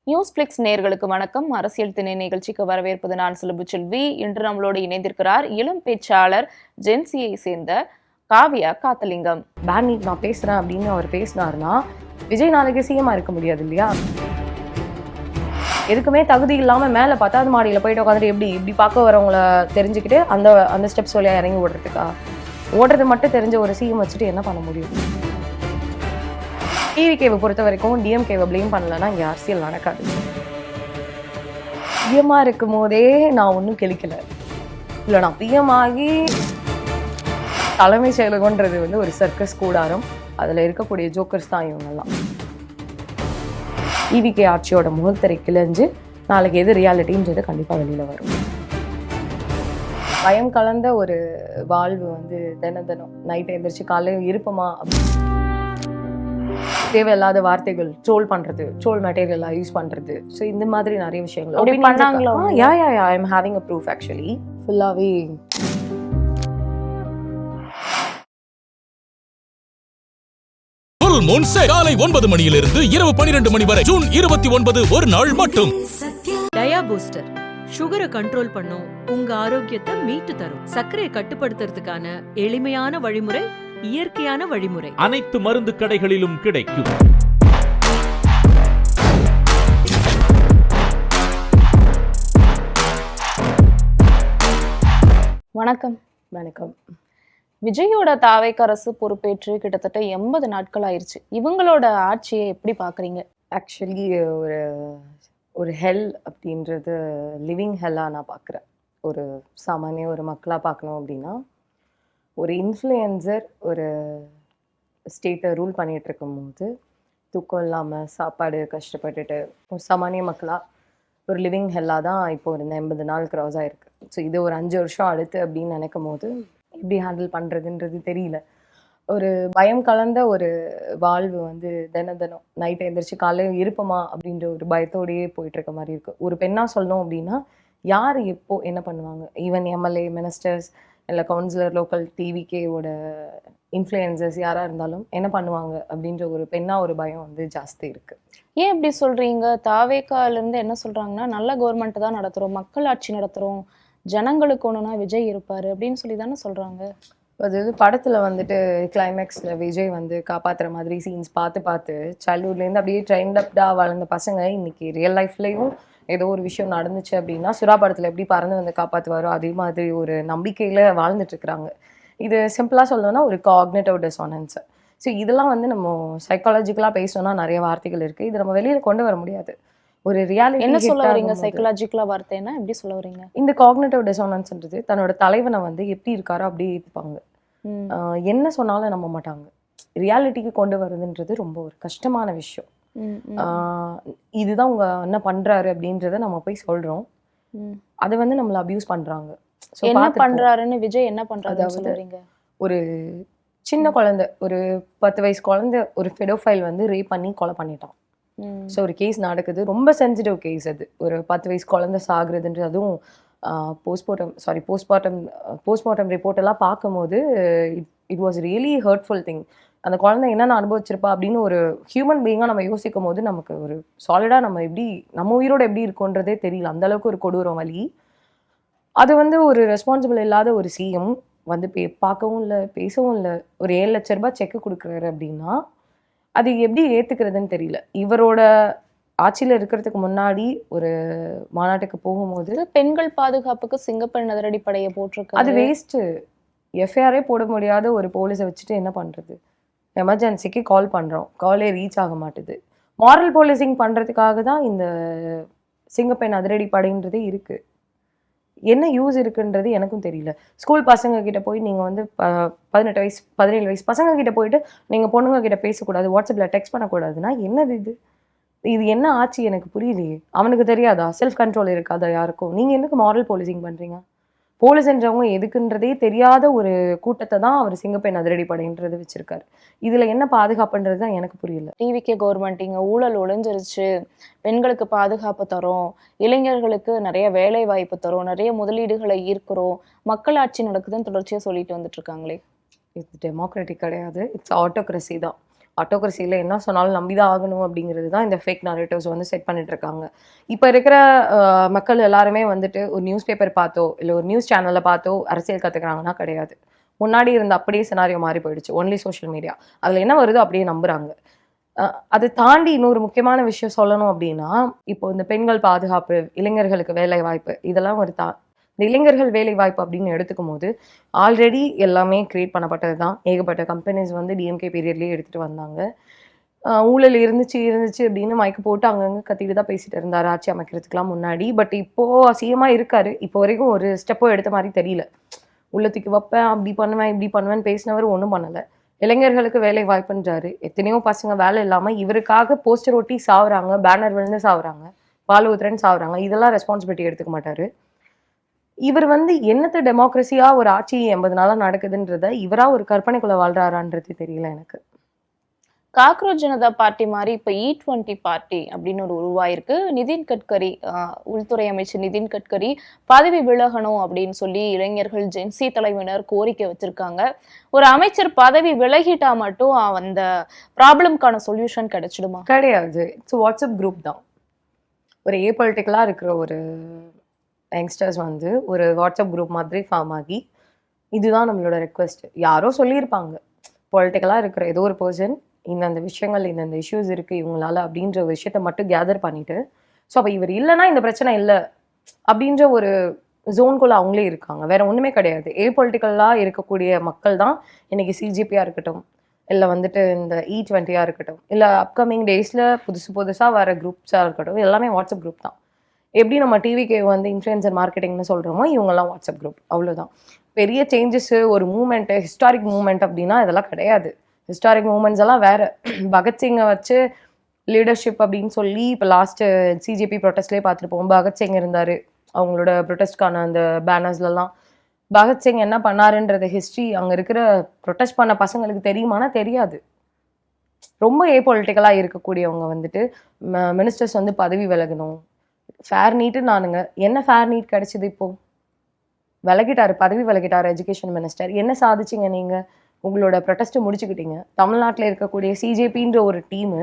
News flex நேயர்களுக்கு வணக்கம். அரசியல் திணை நிகழ்ச்சிக்கு வரவேற்பது நான் செல்வி. இன்று நம்மளோடு இணைந்திருக்கிறார் இளம் பேச்சாளர் ஜென்சியை சேர்ந்த காவியா காத்தலிங்கம். பேன் நான் பேசுறேன் அப்படின்னு அவர் பேசினாருன்னா விஜய் நாளைக்கு சிஎம்மா இருக்க முடியாது இல்லையா? எதுக்குமே தகுதி இல்லாம மேல 10வது மாடியில போயிட்டு உட்காந்துட்டு இப்படி பார்க்க வரவங்களை தெரிஞ்சுக்கிட்டு அந்த ஸ்டெப்ஸ் வழியா இறங்கி ஓடுறது மட்டும் தெரிஞ்ச ஒரு சிஎம் வச்சுட்டு என்ன பண்ண முடியும்? டிவிகேவை பொறுத்த வரைக்கும் டிஎம்கேவை பிளேம் பண்ணலன்னா இங்கே அரசியல் நடக்காது. பிஎம்மா இருக்கும் போதே நான் ஒன்றும் கிளிக்கல. இல்லை, நான் பிஎம் ஆகி தலைமை செயலகன்றது ஒரு சர்க்கஸ் கூடாரம். அதில் இருக்கக்கூடிய ஜோக்கர்ஸ் தான் இவங்கெல்லாம். டிவிகே ஆட்சியோட முகத்திரை கிழிஞ்சு நாளைக்கு எது ரியாலிட்டின்றது கண்டிப்பாக வெளியில் வரும். பயம் கலந்த ஒரு வாழ்வு தினம் நைட்டு எந்திரிச்சு காலையில் இருப்போமா தேவையில்லாத வார்த்தைகள் ட்ரோல் பண்றது, ட்ரோல் மெட்டீரியலா யூஸ் பண்றது, ஸோ இந்த மாதிரி நிறைய விஷயங்கள் பண்ணாங்களா? I am having a proof actually ஃபுல்லாவே. காலை 9 மணியிலிருந்து இரவு 12 மணி வரை ஜூன் 29 ஒரு நாள் மட்டும். டயா பூஸ்டர் சுகரை கண்ட்ரோல் பண்ணும், உங்க ஆரோக்கியத்தை மீட்டு தரும். சர்க்கரையை கட்டுப்படுத்துறதுக்கான எளிமையான வழிமுறை, இயற்கையான வழிமுறை. அனைத்து மருந்து கடைகளிலும் கிடைக்கும். வணக்கம். வணக்கம். விஜயோட தாவேக்க அரசு பொறுப்பேற்று கிட்டத்தட்ட 80 நாட்கள் ஆயிடுச்சு. இவங்களோட ஆட்சியை எப்படி பாக்குறீங்க? ஆக்சுவலி ஒரு ஹெல் அப்படின்றது லிவிங் ஹெல்லாக நான் பார்க்குறேன். ஒரு சாமானிய ஒரு மக்களாக பார்க்கணும் அப்படின்னா, ஒரு இன்ஃப்ளூயன்சர் ஒரு ஸ்டேட்டை ரூல் பண்ணிகிட்டு இருக்கும்போது தூக்கம் இல்லாமல் சாப்பாடு கஷ்டப்பட்டுட்டு ஒரு சாமானிய மக்களாக ஒரு லிவிங் ஹெல்லாக தான் இப்போ ஒரு 80 நாள் க்ராஸ் ஆகிருக்கு. ஸோ இது ஒரு 5 வருஷம் அடுத்து அப்படின்னு நினைக்கும் போது எப்படி ஹேண்டில் பண்ணுறதுன்றது தெரியல. ஒரு பயம் கலந்த ஒரு வாழ்வு தினம் நைட்டு எந்திரிச்சு காலையில் இருப்போமா அப்படின்ற ஒரு பயத்தோடையே போயிட்டுருக்க மாதிரி இருக்குது. ஒரு பெண்ணாக சொல்லணும் அப்படின்னா யார் எப்போ என்ன பண்ணுவாங்க, ஈவன் எம்எல்ஏ, மினிஸ்டர்ஸ், இல்லை கவுன்சிலர், லோக்கல் டிவிகேவோட இன்ஃப்ளூயன்சர்ஸ் யாராக இருந்தாலும் என்ன பண்ணுவாங்க அப்படின்ற ஒரு பெண்ணாக ஒரு பயம் ஜாஸ்தி இருக்குது. ஏன் இப்படி சொல்கிறீங்க? தாவேக்காலேருந்து என்ன சொல்கிறாங்கன்னா, நல்ல கவர்மெண்ட் தான் நடத்துகிறோம், மக்கள் ஆட்சி நடத்துகிறோம், ஜனங்களுக்கு ஒன்றுனா விஜய் இருப்பார் அப்படின்னு சொல்லி தானே சொல்கிறாங்க. அது படத்தில் கிளைமேக்ஸில் விஜய் காப்பாற்றுற மாதிரி சீன்ஸ் பார்த்து சைல்ட்ஹுட்லேருந்து அப்படியே ட்ரெயின்டப்டாக வளர்ந்த பசங்க இன்னைக்கு ரியல் லைஃப்லேயும் ஏதோ ஒரு விஷயம் நடந்துச்சு அப்படின்னா சுறா படத்தில் எப்படி பறந்து காப்பாற்றுவாரோ அதே மாதிரி ஒரு நம்பிக்கையில் வாழ்ந்துட்டுருக்குறாங்க. இது சிம்பிளாக சொல்லணும்னா ஒரு காக்னிட்டிவ் டிஸானன்ஸ். ஸோ இதெல்லாம் நம்ம சைக்காலஜிக்கலாக பேசணும்னா நிறைய வார்த்தைகள் இருக்குது. இது நம்ம வெளியில் கொண்டு வர முடியாது. ஒரு ரியாலிட்டி என்ன சொல்ல வரீங்க? சைக்காலஜிக்கலா வார்த்தைன்னா எப்படி சொல்ல வரீங்க? இந்த காக்னிட்டிவ் டிஸானன்ஸ்ன்றது தன்னோட தலைவனை எப்படி இருக்காரோ அப்படியே ஏற்றுப்பாங்க. என்ன சொன்னாலும் நம்ப மாட்டாங்க. ரியாலிட்டிக்கு கொண்டு வருதுன்றது ரொம்ப ஒரு கஷ்டமான விஷயம். இதுதான் உங்க என்ன பண்றாரு அப்படின்றத நம்ம போய் சொல்றோம். அதை நம்மள அபியூஸ் பண்றாங்க. என்ன பண்றாருன்னு விஜய் என்ன பண்றாரு சொல்றீங்க? ஒரு சின்ன குழந்தை, ஒரு 10 வயசு குழந்தை ஒரு பெடோஃபைல் ரேப் பண்ணி கொலை பண்ணிட்டான். ஸோ ஒரு கேஸ் நடக்குது, ரொம்ப சென்சிட்டிவ் கேஸ். அது ஒரு 10 வயசு குழந்தை சாகுறதுன்றது, அதுவும் போஸ்ட்மார்ட்டம் ரிப்போர்ட் எல்லாம் பார்க்கும்போது it was really hurtful thing. அந்த குழந்தை என்னென்ன அனுபவிச்சிருப்பா அப்படின்னு ஒரு ஹியூமன் பீயிங்காக நம்ம யோசிக்கும் போது நமக்கு ஒரு சாலிடாக நம்ம உயிரோடு எப்படி இருக்கோன்றதே தெரியல. அந்தளவுக்கு ஒரு கொடூரம் வலி. அது ஒரு ரெஸ்பான்சிபிள் இல்லாத ஒரு சிஎம் பார்க்கவும் இல்லை, பேசவும் இல்லை. ஒரு 7 லட்ச ரூபாய் செக்கு கொடுக்குறாரு அப்படின்னா அது எப்படி ஏற்றுக்கிறதுன்னு தெரியல. இவரோட ஆட்சியில் இருக்கிறதுக்கு முன்னாடி ஒரு மாநாட்டுக்கு போகும்போது பெண்கள் பாதுகாப்புக்கு சிங்கப்பெண் அதிரடி படையை போட்டிருக்கு. அது வேஸ்ட்டு. எஃப்ஐஆரே போட முடியாத ஒரு போலீஸை வச்சுட்டு என்ன பண்ணுறது? எமர்ஜென்சிக்கு கால் பண்ணுறோம், காலே ரீச் ஆக மாட்டுது. மாரல் போலீசிங் பண்ணுறதுக்காக தான் இந்த சிங்கப்பெண் அதிரடி படைன்றதே இருக்குது. என்ன யூஸ் இருக்குன்றது எனக்கும் தெரியல. ஸ்கூல் பசங்க கிட்ட போய் நீங்கள் 18 வயசு 17 வயசு பசங்க கிட்ட போயிட்டு நீங்கள் பொண்ணுங்க கிட்ட பேசக்கூடாது, வாட்ஸ்அப்பில் டெக்ஸ்ட் பண்ணக்கூடாதுன்னா என்னது இது என்ன ஆச்சு? எனக்கு புரியலையே. அவனுக்கு தெரியாதா? செல்ஃப் கண்ட்ரோல் இருக்காதா யாருக்கும்? நீங்கள் எதுக்கு மாரல் போலீசிங் பண்ணுறீங்க? போலீஸ்ன்றவங்க எதுக்குன்றதே தெரியாத ஒரு கூட்டத்தை தான் அவர் சிங்கப்பெண் அதிரடி படைன்றது வச்சிருக்காரு. இதுல என்ன பாதுகாப்புன்றது தான் எனக்கு புரியல. டிவிகே கவர்மெண்ட் இங்க ஊழல் ஒளிஞ்சிருச்சு, பெண்களுக்கு பாதுகாப்பு தரும், இளைஞர்களுக்கு நிறைய வேலை வாய்ப்பு தரும், நிறைய முதலீடுகளை ஈர்க்கிறோம், மக்களாட்சி நடக்குதுன்னு தொடர்ச்சியா சொல்லிட்டு வந்துட்டு இருக்காங்களே. இது டெமோக்ராட்டிக் கிடையாது, இட்ஸ் ஆட்டோக்ரஸி தான். ஆட்டோக்ரஸியில் என்ன சொன்னாலும் நம்பிதான் ஆகணும் அப்படிங்கிறது தான் இந்த ஃபேக் நரேட்டிவ்ஸ் வந்து செட் பண்ணிட்டு இருக்காங்க. இப்போ இருக்கிற மக்கள் எல்லாருமே வந்துட்டு ஒரு நியூஸ் பேப்பர் பார்த்தோ இல்லை ஒரு நியூஸ் சேனலை பார்த்தோ அரசியல் கற்றுக்குறாங்கன்னா கிடையாது. முன்னாடி இருந்த அப்படியே சினாரியோ மாறி போயிடுச்சு. Only social media. அதில் என்ன வருதோ அப்படியே நம்புறாங்க. அதை தாண்டி இன்னொரு முக்கியமான விஷயம் சொல்லணும் அப்படின்னா, இப்போ இந்த பெண்கள் பாதுகாப்பு, இளைஞர்களுக்கு வேலை வாய்ப்பு, இதெல்லாம் ஒரு இந்த இளைஞர்கள் வேலை வாய்ப்பு அப்படின்னு எடுத்துக்கும் போது ஆல்ரெடி எல்லாமே கிரியேட் பண்ணப்பட்டது தான். ஏகப்பட்ட கம்பெனிஸ் வந்து டிஎம்கே பீரியட்லேயே எடுத்துகிட்டு வந்தாங்க. ஊழல் இருந்துச்சு அப்படின்னு மயக்க போட்டு அங்கங்கே கத்திட்டு தான் பேசிட்டு இருந்தார் ஆட்சி அமைக்கிறதுக்கெலாம் முன்னாடி. பட் இப்போது அசியமாக இருக்காரு. இப்போ வரைக்கும் ஒரு ஸ்டெப்போ எடுத்த மாதிரி தெரியல. உள்ளத்துக்கு வைப்பேன், அப்படி பண்ணுவேன், இப்படி பண்ணுவேன்னு பேசினவர் ஒன்றும் பண்ணலை. இளைஞர்களுக்கு வேலை வாய்ப்புன்றாரு. எத்தனையோ பசங்க வேலை இல்லாமல் இவருக்காக போஸ்டர் ஒட்டி சாவுறாங்க, பேனர் விழுந்து சாவுறாங்க, பால் ஊத்துறேன்னு சாவுறாங்க. இதெல்லாம் ரெஸ்பான்சிபிலிட்டி எடுத்துக்க மாட்டாரு. இவர் வந்து என்னத்த டெமோக்ரஸியா ஒரு ஆட்சி 80 நாளா நடக்குதுன்றத இவரா ஒரு கற்பனைக்குள்ள வாழ்றாரான்றது தெரியல எனக்கு. காக்ரோச் ஜனதா பார்ட்டி மாதிரி இப்ப E20 பார்ட்டி அப்படின்னு ஒரு உருவாயிருக்கு. நிதின் கட்கரி, உள்துறை அமைச்சர் நிதின் கட்கரி பதவி விலகணும் அப்படின்னு சொல்லி இளைஞர்கள் ஜென்சி தலைவினர் கோரிக்கை வச்சிருக்காங்க. ஒரு அமைச்சர் பதவி விலகிட்டா மட்டும் அந்த ப்ராப்ளம்கான சொல்யூஷன் கிடைச்சிடுமா? கிடையாது. இட்ஸ் வாட்ஸ்அப் குரூப் தான். ஒரு ஏபொலிட்டிக்கலா இருக்கிற ஒரு யங்ஸ்டர்ஸ் வந்து ஒரு வாட்ஸ்அப் குரூப் மாதிரி ஃபார்ம் ஆகி இதுதான் நம்மளோட ரெக்வெஸ்ட். யாரோ சொல்லியிருப்பாங்க, பொலிட்டிக்கலாக இருக்கிற ஏதோ ஒரு பர்சன் இந்தந்த விஷயங்கள் இந்தந்த இஷ்யூஸ் இருக்குது இவங்களால அப்படின்ற ஒரு விஷயத்த மட்டும் கேதர் பண்ணிட்டு, ஸோ அப்போ இவர் இல்லைன்னா இந்த பிரச்சனை இல்லை அப்படின்ற ஒரு ஜோன்குள்ளே அவங்களே இருக்காங்க. வேற ஒன்றுமே கிடையாது. ஏபொலிட்டிக்கலாக இருக்கக்கூடிய மக்கள் தான் இன்னைக்கு சிஜிபியாக இருக்கட்டும், இல்லை வந்துட்டு இந்த E20 இருக்கட்டும், இல்லை அப்கமிங் டேஸில் புதுசாக வர குரூப்ஸாக இருக்கட்டும், எல்லாமே வாட்ஸ்அப் குரூப் தான். எப்படி நம்ம டிவிக்கு வந்து இன்ஃப்ளூயன்சர் மார்க்கெட்டிங்னு சொல்கிறோமோ இவங்கெல்லாம் வாட்ஸ்அப் குரூப், அவ்வளோதான். பெரிய சேஞ்சஸ்ஸு, ஒரு மூமெண்ட்டு, ஹிஸ்டாரிக் மூமெண்ட் அப்படின்னா இதெல்லாம் கிடையாது. ஹிஸ்டாரிக் மூமெண்ட்ஸ் எல்லாம் வேறு. பகத்சிங்கை வச்சு லீடர்ஷிப் அப்படின்னு சொல்லி இப்போ லாஸ்ட்டு சிஜேபி ப்ரொட்டஸ்ட்லேயே பார்த்துருப்போம். பகத்சிங் இருந்தார். அவங்களோட ப்ரொட்டஸ்ட்கான அந்த பேனர்ஸ்லலாம் பகத்சிங் என்ன பண்ணாருன்றது ஹிஸ்ட்ரி அங்கே இருக்கிற ப்ரொட்டஸ்ட் பண்ண பசங்களுக்கு தெரியுமானா தெரியாது. ரொம்ப ஏபொலிட்டிக்கலாக இருக்கக்கூடியவங்க வந்துட்டு மினிஸ்டர்ஸ் வந்து பதவி விலகணும், ஃபேர் நீட்டு நானுங்க. என்ன ஃபேர் நீட் கிடைச்சிது? இப்போது விலகிட்டாரு, பதவி விலகிட்டார் எஜுகேஷன் மினிஸ்டர். என்ன சாதிச்சிங்க நீங்கள்? உங்களோட ப்ரொட்டஸ்ட்டு முடிச்சுக்கிட்டீங்க. தமிழ்நாட்டில் இருக்கக்கூடிய சிஜேபின்ற ஒரு team,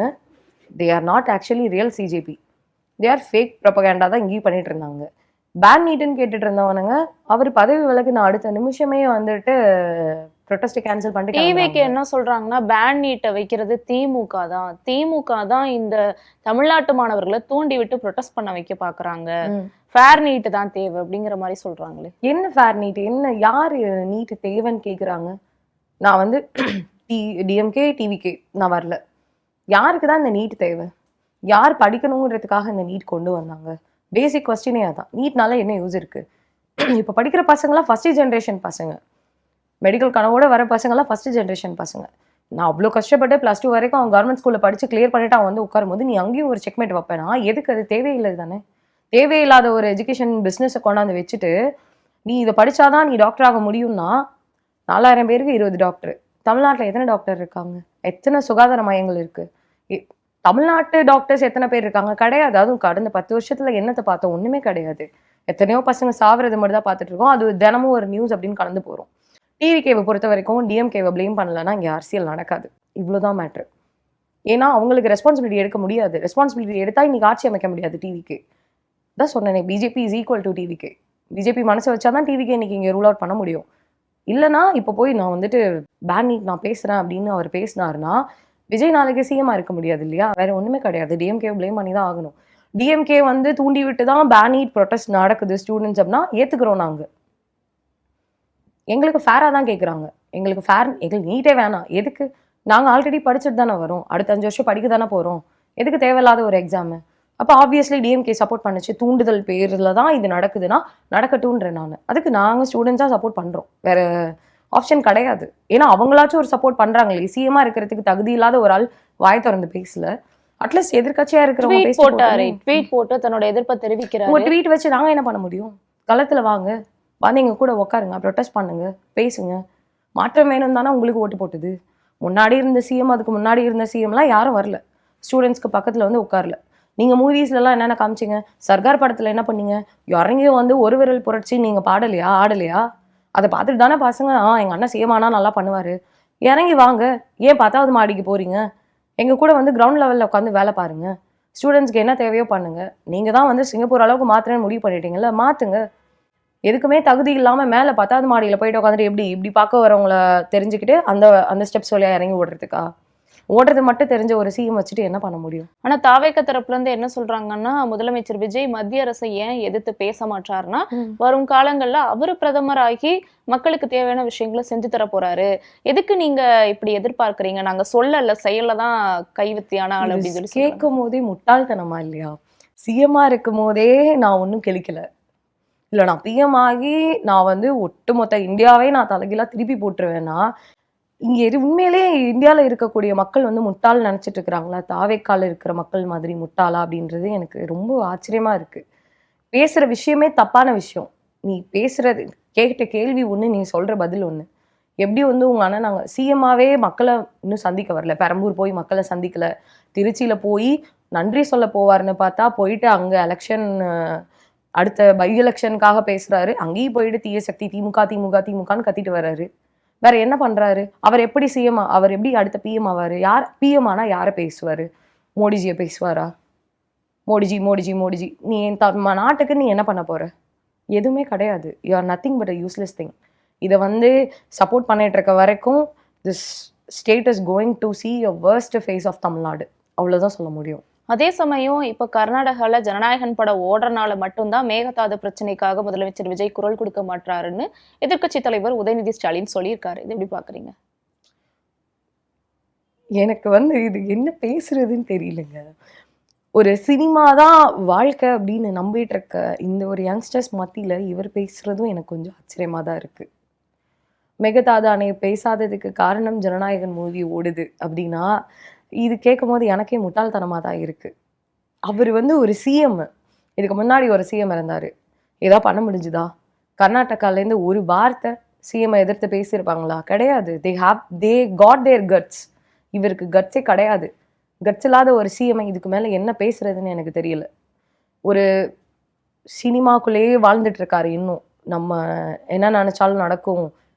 they are not actually real CJP, they are fake propaganda தான் இங்கேயும் பண்ணிட்டு இருந்தாங்க. பேன் நீட்டுன்னு கேட்டுட்டு இருந்தவனுங்க அவர் பதவி விலகின அடுத்த நிமிஷமே வந்துட்டு ப்ரொட்டஸ்ட் கேன்சல் பண்ணிட்டு டிவிக்கு என்ன சொல்றாங்கன்னா, பேன் நீட்டை வைக்கிறது திமுக தான் இந்த தமிழ்நாட்டு மாணவர்களை தூண்டி விட்டு ப்ரொட்டஸ்ட் பண்ண வைக்க பாக்குறாங்க, ஃபேர் நீட்டு தான் தேவை அப்படிங்கிற மாதிரி சொல்றாங்களே. என்ன ஃபேர் நீட்? என்ன யார் நீட்டு தேவைன்னு கேட்குறாங்க? நான் வந்து டிஎம்கே டிவிகே நான் வரல. யாருக்கு தான் இந்த நீட் தேவை? யார் படிக்கணுங்கிறதுக்காக இந்த நீட் கொண்டு வந்தாங்க? பேசிக் கொஸ்டினே அதான். நீட்னால என்ன யூஸ் இருக்கு? இப்போ படிக்கிற பசங்களாம் ஃபர்ஸ்ட் ஜென்ரேஷன் பசங்க, மெடிக்கல் கனவோட வர பசங்களாம் ஃபர்ஸ்ட் ஜென்ரேஷன் பசங்க. நான் அவ்வளோ கஷ்டப்பட்டு +2 வரைக்கும் அவன் கவர்மெண்ட் ஸ்கூலில் படித்து கிளியர் பண்ணிட்டு அவன் வந்து உட்காரும் போது நீ அங்கேயும் ஒரு செக்மேட் வைப்பேனா? எதுக்கு? அது தேவையில்லை தானே. தேவையில்லாத ஒரு எஜுகேஷன் பிஸ்னஸை கொண்டாந்து வச்சுட்டு நீ இதை படித்தாதான் நீ டாக்டர் ஆக முடியும்னா 4000 பேருக்கு 20 டாக்டர். தமிழ்நாட்டில் எத்தனை டாக்டர் இருக்காங்க? எத்தனை சுகாதார மையங்கள் இருக்குது? தமிழ்நாட்டு டாக்டர்ஸ் எத்தனை பேர் இருக்காங்க? கிடையாது. அதுவும் கடந்த 10 வருஷத்தில் என்னத்தை பார்த்தோம்? ஒன்றுமே கிடையாது. எத்தனையோ பசங்க சாவறது மட்டும் தான் பார்த்துட்டு இருக்கோம். அது தினமும் ஒரு நியூஸ் அப்படின்னு கலந்து போகிறோம். டிவிகேவை பொறுத்த வரைக்கும் டிஎம்கேவை ப்ளேம் பண்ணலன்னா இங்கே அரசியல் நடக்காது. இவ்வளோதான் மேட்ரு. ஏன்னா அவங்களுக்கு ரெஸ்பான்சிபிலிட்டி எடுக்க முடியாது. ரெஸ்பான்சிபிலிட்டி எடுத்தால் இன்னைக்கு ஆட்சி அமைக்க முடியாது. டிவிகே தான் சொன்னேனே, BJP is equal to TVK. BJP மனசை வச்சா தான் டிவிகே இன்னைக்கு இங்கே ரூல் அவுட் பண்ண முடியும். இல்லைனா இப்போ போய் நான் வந்துட்டு பேன் நீட் நான் பேசுகிறேன் அப்படின்னு அவர் பேசினாருன்னா விஜய் நாளைக்கு சிஎம்மாக இருக்க முடியாது இல்லையா? வேற ஒன்றுமே கிடையாது. டிஎம்கே ப்ளேம் பண்ணி தான் ஆகணும். டிஎம்கே வந்து தூண்டி விட்டு தான் பேன் நீட் ப்ரொட்டஸ்ட் நடக்குது ஸ்டூடெண்ட்ஸ் அப்படின்னா ஏற்றுக்கிறோம். நாங்கள் எங்களுக்கு ஃபேராக தான் கேட்குறாங்க. எங்களுக்கு நீட்டே வேணாம். எதுக்கு? நாங்கள் ஆல்ரெடி படிச்சுட்டு தானே வரோம். அடுத்த 5 வருஷம் படிக்க தானே போகிறோம். எதுக்கு தேவையில்லாத ஒரு எக்ஸாமு? அப்போ ஆப்வியஸ்லி டிஎம்கே சப்போர்ட் பண்ணுச்சு. தூண்டுதல் பேரில் தான் இது நடக்குதுன்னா நடக்கட்டும்ன்றேன் நான். அதுக்கு நாங்கள் ஸ்டூடெண்ட்ஸாக சப்போர்ட் பண்ணுறோம். வேற ஆப்ஷன் கிடையாது. ஏன்னா அவங்களாச்சும் ஒரு சப்போர்ட் பண்ணுறாங்களே. சிஎம்மா இருக்கிறதுக்கு தகுதி இல்லாத ஒரு ஆள் வாய் திறந்து பேசல. அட்லீஸ்ட் எதிர்கட்சியாக இருக்கிறவங்க ட்வீட் போட்டு தன்னோட எதிர்ப்பை தெரிவிக்கிறாங்க. ஒரு ட்வீட் வச்சு நாங்கள் என்ன பண்ண முடியும்? களத்தில் வாங்க, வந்து எங்கள் கூட உட்காருங்க, ப்ரொட்டஸ்ட் பண்ணுங்க, பேசுங்க. மாற்றம் வேணும் தானே உங்களுக்கு ஓட்டு போட்டுது. முன்னாடி இருந்த சிஎம், அதுக்கு முன்னாடி இருந்த சிஎம்லாம் யாரும் வரல, ஸ்டூடெண்ட்ஸ்க்கு பக்கத்தில் வந்து உட்காரல. நீங்கள் மூவிஸ்லலாம் என்னென்ன காமிச்சிங்க? சர்கார் படத்தில் என்ன பண்ணீங்க? இறங்கி வந்து ஒரு விரல் புரட்சி நீங்கள் பாடலையா, ஆடலையா? அதை பார்த்துட்டு தானே பசங்க எங்கள் அண்ணன் சிஎம் ஆனால் நல்லா பண்ணுவார், இறங்கி வாங்க, ஏன் 10வது மாடிக்கு போகிறீங்க, எங்கள் கூட வந்து கிரவுண்ட் லெவலில் உட்காந்து வேலை பாருங்க, ஸ்டூடெண்ட்ஸ்க்கு என்ன தேவையோ பண்ணுங்க. நீங்கள் தான் வந்து சிங்கப்பூர் அளவுக்கு மாற்றுறேன்னு முடிவு பண்ணிட்டீங்கல்ல, மாற்றுங்க. எதுக்குமே தகுதி இல்லாமல் மேலே 10வது மாடியில் போயிட்டு உட்காந்துட்டு இப்படி பார்க்க வரவங்கள தெரிஞ்சுக்கிட்டு அந்த அந்த ஸ்டெப்ஸ் வழியாக இறங்கி ஓடுறதுக்கா? ஓடுறது மட்டும் தெரிஞ்ச ஒரு சிஎம் வச்சுட்டு என்ன பண்ண முடியும்? ஆனா தாவேக தரப்புல இருந்து என்ன சொல்றாங்கன்னா, முதலமைச்சர் விஜய் மத்திய அரசை ஏன் எதிர்த்து பேச மாட்டாருன்னா, வரும் காலங்கள்ல அவரு பிரதமராகி மக்களுக்கு தேவையான விஷயங்களை செஞ்சு தர போறாரு. எதுக்கு நீங்க இப்படி எதிர்பார்க்கறீங்க? நாங்க சொல்லல, செயல்ல தான் கைவித்தியான ஆள் அப்படின்னு சொல்லி சொல்றாங்க. கேட்கும் போதே முட்டாள்தனமா இல்லையா? சிஎம்மா இருக்கும் போதே நான் ஒன்றும் கிளிக்கல. இல்லை நான் பிஎம் ஆகி நான் வந்து ஒட்டுமொத்த இந்தியாவே நான் தலைகீழாக திருப்பி போட்டுருவேன்னா, இங்கே உண்மையிலே இந்தியாவில் இருக்கக்கூடிய மக்கள் வந்து முட்டாள் நினச்சிட்டு இருக்கிறாங்களா? தாவேக்கால இருக்கிற மக்கள் மாதிரி முட்டாளா அப்படின்றது எனக்கு ரொம்ப ஆச்சரியமா இருக்கு. பேசுகிற விஷயமே தப்பான விஷயம். நீ பேசுறது கேட்ட கேள்வி ஒன்று, நீ சொல்கிற பதில் ஒன்று. எப்படி வந்து உங்கள் அண்ணன் நாங்கள் சிஎம்மாவே மக்களை இன்னும் சந்திக்க வரல. பெரம்பூர் போய் மக்களை சந்திக்கல. திருச்சியில் போய் நன்றி சொல்ல போவார்னு பார்த்தா போயிட்டு அங்கே எலெக்ஷன் அடுத்த பை எலெக்ஷனுக்காக பேசுறாரு. அங்கேயும் போயிட்டு தீய சக்தி திமுக திமுக திமுகன்னு கத்திட்டு வர்றாரு. வேற என்ன பண்றாரு? அவர் எப்படி சிஎம், அவர் எப்படி அடுத்த பிஎம் ஆவாரு? யார் பிஎம் ஆனா யாரை பேசுவாரு? மோடிஜியை பேசுவாரா? மோடிஜி மோடிஜி மோடிஜி. நீ நாட்டுக்கு நீ என்ன பண்ண போற? எதுவுமே கிடையாது. You are nothing but a useless thing. இதை வந்து சப்போர்ட் பண்ணிட்டு இருக்க வரைக்கும் this state is going to see a worst phase of Tamil Nadu. அவ்வளோதான் சொல்ல முடியும். அதே சமயம் இப்ப கர்நாடகால ஜனநாயகன் படம் ஓடுறனால மட்டும்தான் மேகதாது பிரச்சனைக்காக முதலமைச்சர் விஜய் குரல் கொடுக்க மாட்டாருன்னு எதிர்க்கட்சி தலைவர் உதயநிதி ஸ்டாலின் சொல்லியிருக்காரு. இது எப்படி பாக்குறீங்க? எனக்கு வந்து இது என்ன பேசுறதுன்னு தெரியலங்க. ஒரு சினிமா தான் வாழ்க்கை அப்படின்னு நம்பிட்டு இருக்க இந்த ஒரு யங்ஸ்டர்ஸ் மத்தியில் இவர் பேசுறதும் எனக்கு கொஞ்சம் ஆச்சரியமா தான் இருக்கு. மேகதாது அணையை பேசாததுக்கு காரணம் ஜனநாயகன் மூவி ஓடுது அப்படின்னா இது கேட்கும் போது எனக்கே முட்டாள்தனமாக தான் இருக்கு. அவர் வந்து ஒரு சிஎம். இதுக்கு முன்னாடி ஒரு சிஎம் இருந்தார். ஏதோ பண்ண முடிஞ்சுதா? கர்நாடகாலேருந்து ஒரு வார்த்தை சிஎம்ஐ எதிர்த்து பேசியிருப்பாங்களா? கிடையாது. They got their guts. இவருக்கு கட்ஸே கிடையாது. கட்ஸ் இல்லாத ஒரு சிஎம்ஐ இதுக்கு மேலே என்ன பேசுறதுன்னு எனக்கு தெரியல. ஒரு சினிமாக்குள்ளேயே வாழ்ந்துட்டு இருக்காரு. இன்னும் நம்ம என்ன நினச்சாலும் நடக்கும்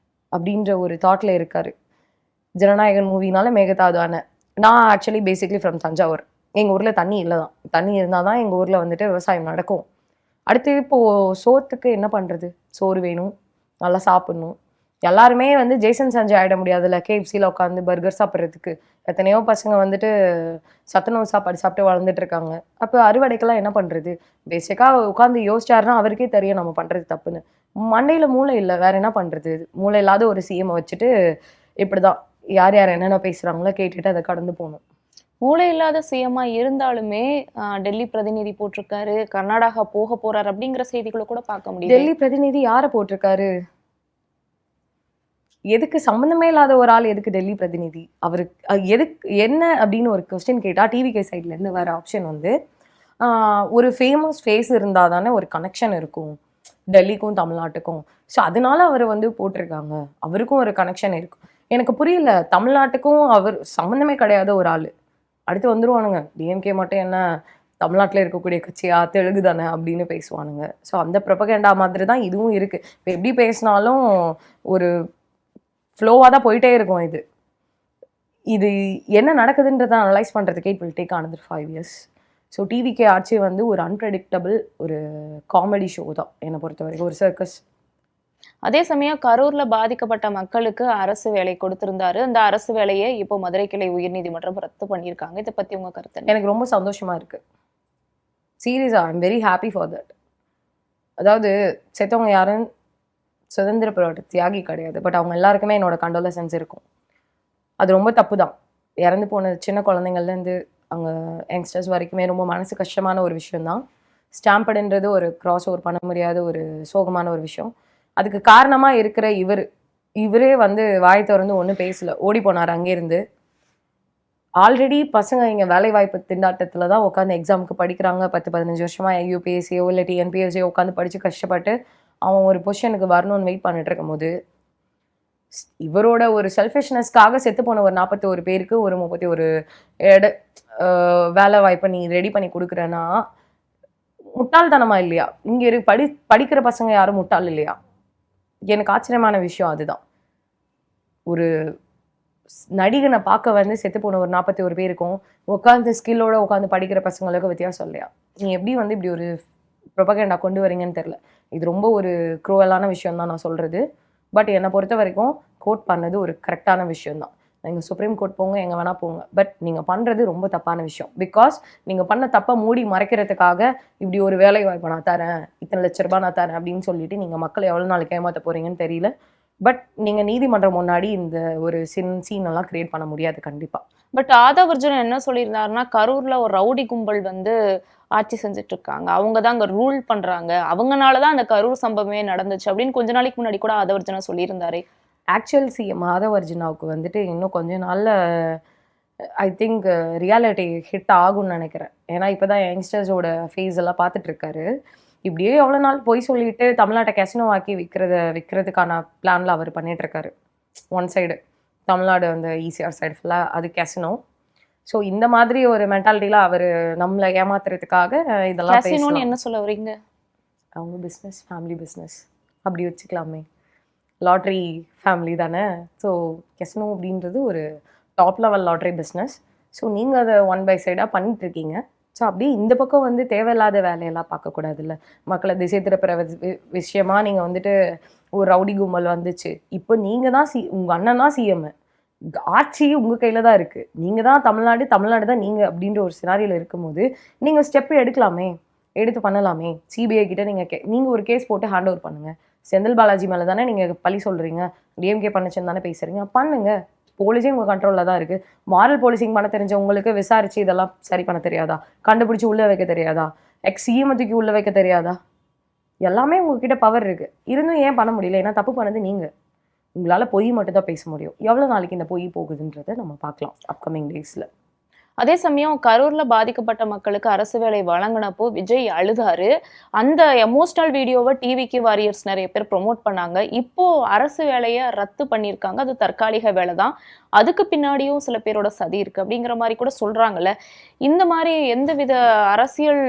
அப்படின்ற ஒரு தாட்டில் இருக்காரு. ஜனநாயகன் மூவினால மேகதாது அணை. நான் ஆக்சுவலி பேசிக்லி ஃப்ரம் தஞ்சாவூர். எங்கள் ஊரில் தண்ணி இல்லை தான். தண்ணி இருந்தால் தான் எங்கள் ஊரில் வந்துட்டு விவசாயம் நடக்கும். அடுத்து இப்போது சோத்துக்கு என்ன பண்ணுறது? சோறு வேணும், நல்லா சாப்பிட்ணும். எல்லாருமே வந்து ஜேசன் சஞ்சய் ஆகிட முடியாதுல்ல. கேஎஃப்சியில் உட்காந்து பர்கர் சாப்பிட்றதுக்கு எத்தனையோ பசங்க வந்துட்டு சத்துணவு சாப்பாடு சாப்பிட்டு வளர்ந்துட்டு இருக்காங்க. அப்போ அறுவடைக்கெல்லாம் என்ன பண்ணுறது? பேசிக்காக உட்காந்து யோசிச்சாருன்னா அவருக்கே தெரியும் நம்ம பண்ணுறது தப்புன்னு. மண்டையில் மூளை இல்லை, வேற என்ன பண்ணுறது? மூளை இல்லாத ஒரு சிஎம்ஐ வச்சுட்டு இப்படி தான் யார் யார் என்னென்ன பேசுகிறாங்களோ கேட்டுட்டு அதை கடந்து போகணும். மூளை இல்லாத சிஎம்மா இருந்தாலுமே டெல்லி பிரதிநிதி போட்டிருக்காரு, கர்நாடகா போக போறாரு அப்படிங்கிற செய்திகளை கூட பார்க்க முடியும். டெல்லி பிரதிநிதி யாரை போட்டிருக்காரு? எதுக்கு சம்மந்தமே இல்லாத ஒரு ஆள் எதுக்கு டெல்லி பிரதிநிதி? அவருக்கு எதுக்கு என்ன அப்படின்னு ஒரு கொஸ்டின் கேட்டால் டிவிகே சைட்லேருந்து வர ஆப்ஷன் வந்து ஒரு ஃபேமஸ் ஃபேஸ் இருந்தால் தானே ஒரு கனெக்ஷன் இருக்கும் டெல்லிக்கும் தமிழ்நாட்டுக்கும். ஸோ அதனால அவர் வந்து போட்டிருக்காங்க. அவருக்கும் ஒரு கனெக்ஷன் இருக்கும். எனக்கு புரியல. தமிழ்நாட்டுக்கும் அவர் சம்மந்தமே கிடையாத ஒரு ஆள். அடுத்து வந்துருவானுங்க, டிஎம்கே மட்டும் என்ன தமிழ்நாட்டில் இருக்கக்கூடிய கட்சியா, தெலுங்கு தானே அப்படின்னு பேசுவானுங்க. ஸோ அந்த ப்ரொபகேண்டா மாதிரி தான் இதுவும் இருக்குது. இப்போ எப்படி பேசினாலும் ஒரு ஃப்ளோவாக தான் போயிட்டே இருக்கும். இது என்ன நடக்குதுன்றதை அனலைஸ் பண்ணுறதுக்கே it will take another 5 years. So TVK ஆட்சி வந்து ஒரு அன்பிரடிக்டபிள் ஒரு காமெடி ஷோ தான் என்னை பொறுத்த வரைக்கும், ஒரு சர்க்கஸ். அதே சமயம் கரூர்ல பாதிக்கப்பட்ட மக்களுக்கு அரசு வேலை கொடுத்திருந்தாரு. அந்த அரசு வேலையை இப்போ மதுரை கிளை உயர்நீதிமன்றம் ரத்து பண்ணியிருக்காங்க. இதை பத்தி உங்க கருத்து? எனக்கு ரொம்ப சந்தோஷமா இருக்கு. சீரியஸா I am very happy for that. அதாவது செத்தவங்க யாரும் சுதந்திர போராட்ட தியாகி கிடையாது. பட் அவங்க எல்லாருக்குமே என்னோட கண்டோலசன்ஸ் இருக்கும். அது ரொம்ப தப்பு தான். இறந்து போன சின்ன குழந்தைங்கள்லேருந்து அங்கே யங்ஸ்டர்ஸ் வரைக்குமே ரொம்ப மனசு கஷ்டமான ஒரு விஷயம்தான். ஸ்டாம்படுன்றது ஒரு கிராஸ் ஓவர் பண்ண முடியாத ஒரு சோகமான ஒரு விஷயம். அதுக்கு காரணமாக இருக்கிற இவரே வந்து வாய் திறந்து ஒன்றும் பேசல, ஓடி போனார் அங்கேருந்து. ஆல்ரெடி பசங்க இங்கே வேலைவாய்ப்பு திண்டாட்டத்தில் தான் உட்காந்து எக்ஸாமுக்கு படிக்கிறாங்க. 10-15 வருஷமாக யூபிஎஸ்சியோ இல்லை டிஎன்பிஎஸ்சியோ உட்காந்து படித்து கஷ்டப்பட்டு அவன் ஒரு பொசிஷனுக்கு வரணும்னு வெயிட் பண்ணிட்டு இருக்கும் போது இவரோட ஒரு செல்ஃபிஷ்னஸ்க்காக செத்து போன ஒரு 41 பேருக்கு ஒரு 31 வேலை வாய்ப்பை நீ ரெடி பண்ணி கொடுக்குறேன்னா முட்டாள்தனமா இல்லையா? இங்கே படிக்கிற பசங்க யாரும் முட்டாள் இல்லையா? எனக்கு ஆச்சரியமான விஷயம் அதுதான். ஒரு நடிகனை பார்க்க வந்து செத்து போன ஒரு 41 பேருக்கும் உட்காந்து ஸ்கில்லோட உட்காந்து படிக்கிற பசங்களுக்கு வித்தியாசம் இல்லையா? நீ எப்படி வந்து இப்படி ஒரு ப்ரொபகண்டா கொண்டு வரீங்கன்னு தெரியல. இது ரொம்ப ஒரு குரூவலான விஷயம் தான் நான் சொல்றது. பட் என்னை பொறுத்த வரைக்கும் கோட் பண்ணது ஒரு கரெக்டான விஷயம் தான். நீங்கள் சுப்ரீம் கோர்ட் போங்க, எங்கே வேணால் போங்க, பட் நீங்கள் பண்ணுறது ரொம்ப தப்பான விஷயம். பிகாஸ் நீங்கள் பண்ண தப்பை மூடி மறைக்கிறதுக்காக இப்படி ஒரு வேலை வாய்ப்பை நான் தரேன், இத்தனை லட்ச ரூபாய் நான் தரேன் அப்படின்னு சொல்லிட்டு நீங்கள் மக்களை எவ்வளோ நாளைக்கு ஏமாற்ற போகிறீங்கன்னு தெரியல. பட் நீங்கள் நீதிமன்றம் முன்னாடி இந்த ஒரு சீன் எல்லாம் கிரியேட் பண்ண முடியாது கண்டிப்பாக. பட் ஆதவ் அர்ஜுன் என்ன சொல்லியிருந்தாருன்னா, கரூர்ல ஒரு ரவுடி கும்பல் வந்து ஆட்சி செஞ்சுட்டு இருக்காங்க, அவங்க தான் அங்க ரூல் பண்றாங்க, அவங்கனாலதான் அந்த கரூர் சம்பவமே நடந்துச்சு அப்படின்னு கொஞ்ச நாளைக்கு முன்னாடி கூட ஆதவ் அர்ஜுனா சொல்லியிருந்தாரு. ஆக்சுவல் சிஎம் ஆதவ் அர்ஜுனாவுக்கு வந்துட்டு இன்னும் கொஞ்ச நாள்ல ஐ திங்க் ரியாலிட்டி ஹிட் ஆகும்னு நினைக்கிறேன். ஏன்னா இப்போதான் யங்ஸ்டர்ஸோட ஃபேஸ் எல்லாம் பார்த்துட்டு இருக்காரு. இப்படியே எவ்வளோ நாள் போய் சொல்லிட்டு தமிழ்நாட்டை கெசினோ ஆக்கி விற்கிறதுக்கான பிளான்ல அவர் பண்ணிட்டு இருக்காரு. ஒன் சைடு தமிழ்நாடு அந்த ஈசிஆர் சைடு ஃபுல்லாக அது கெசினோ. ஸோ இந்த மாதிரி ஒரு மென்டாலிட்டியில் அவர் நம்மளை ஏமாத்துறதுக்காக இதெல்லாம் கசினோன்னு என்ன சொல்ல வரீங்க? அவங்க பிஸ்னஸ், ஃபேமிலி பிஸ்னஸ் அப்படி வச்சுக்கலாமே. லாட்ரி ஃபேமிலி தானே. ஸோ கெசினோ அப்படின்றது ஒரு top level lottery business. So நீங்கள் அதை ஒன் பை சைடாக பண்ணிட்டுருக்கீங்க. ஸோ அப்படியே இந்த பக்கம் வந்து தேவையில்லாத வேலையெல்லாம் பார்க்கக்கூடாது இல்லை. மக்களை திசை திருப்புற விஷயமா நீங்கள் வந்துட்டு ஒரு ரவுடி கும்பல் வந்துச்சு, இப்போ நீங்கள் தான் உங்கள் அண்ணன் தான் சிஎம், ஆட்சி உங்கள் கையில் தான் இருக்குது, நீங்கள் தான் தமிழ்நாடு தான் நீங்கள் அப்படின்ற ஒரு சினாரியில் இருக்கும்போது நீங்கள் ஸ்டெப்பு எடுத்து பண்ணலாமே. சிபிஐ கிட்ட நீங்கள் ஒரு கேஸ் போட்டு ஹேண்ட் ஓவர் பண்ணுங்கள். செந்தில் பாலாஜி மேலே தானே நீங்கள் பழி சொல்கிறீங்க, டிஎம்கே பண்ணுச்சுன்னு தானே பேசுகிறீங்க, பண்ணுங்க. போலீஸே உங்கள் கண்ட்ரோலில் தான் இருக்குது. மாரல் போலீசிங் பண்ண தெரிஞ்சவங்களுக்கு விசாரித்து இதெல்லாம் சரி பண்ண தெரியாதா? கண்டுபிடிச்சி உள்ளே வைக்க தெரியாதா? சிஎம்க்கு உள்ளே வைக்க தெரியாதா? எல்லாமே உங்ககிட்ட பவர் இருக்குது, இருந்தும் ஏன் பண்ண முடியல? ஏன்னா தப்பு பண்ணது நீங்கள். உங்களால் பொய் மட்டும் தான் பேச முடியும். எவ்வளோ நாளைக்கு இந்த பொய் போகுதுன்றதை நம்ம பார்க்கலாம் அப்கமிங் டேஸில். அதே சமயம் கரூர்ல பாதிக்கப்பட்ட மக்களுக்கு அரசு வேலை வழங்கினப்போ விஜய் அழுதாரு. அந்த எமோஷனல் வீடியோவை டிவிக்கு வாரியர்ஸ் நிறைய பேர் ப்ரொமோட் பண்ணாங்க. இப்போ அரசு வேலையை ரத்து பண்ணியிருக்காங்க, அது தற்காலிக வேலை தான், அதுக்கு பின்னாடியும் சில பேரோட சதி இருக்கு அப்படிங்கிற மாதிரி கூட சொல்றாங்கல்ல. இந்த மாதிரி எந்தவித அரசியல்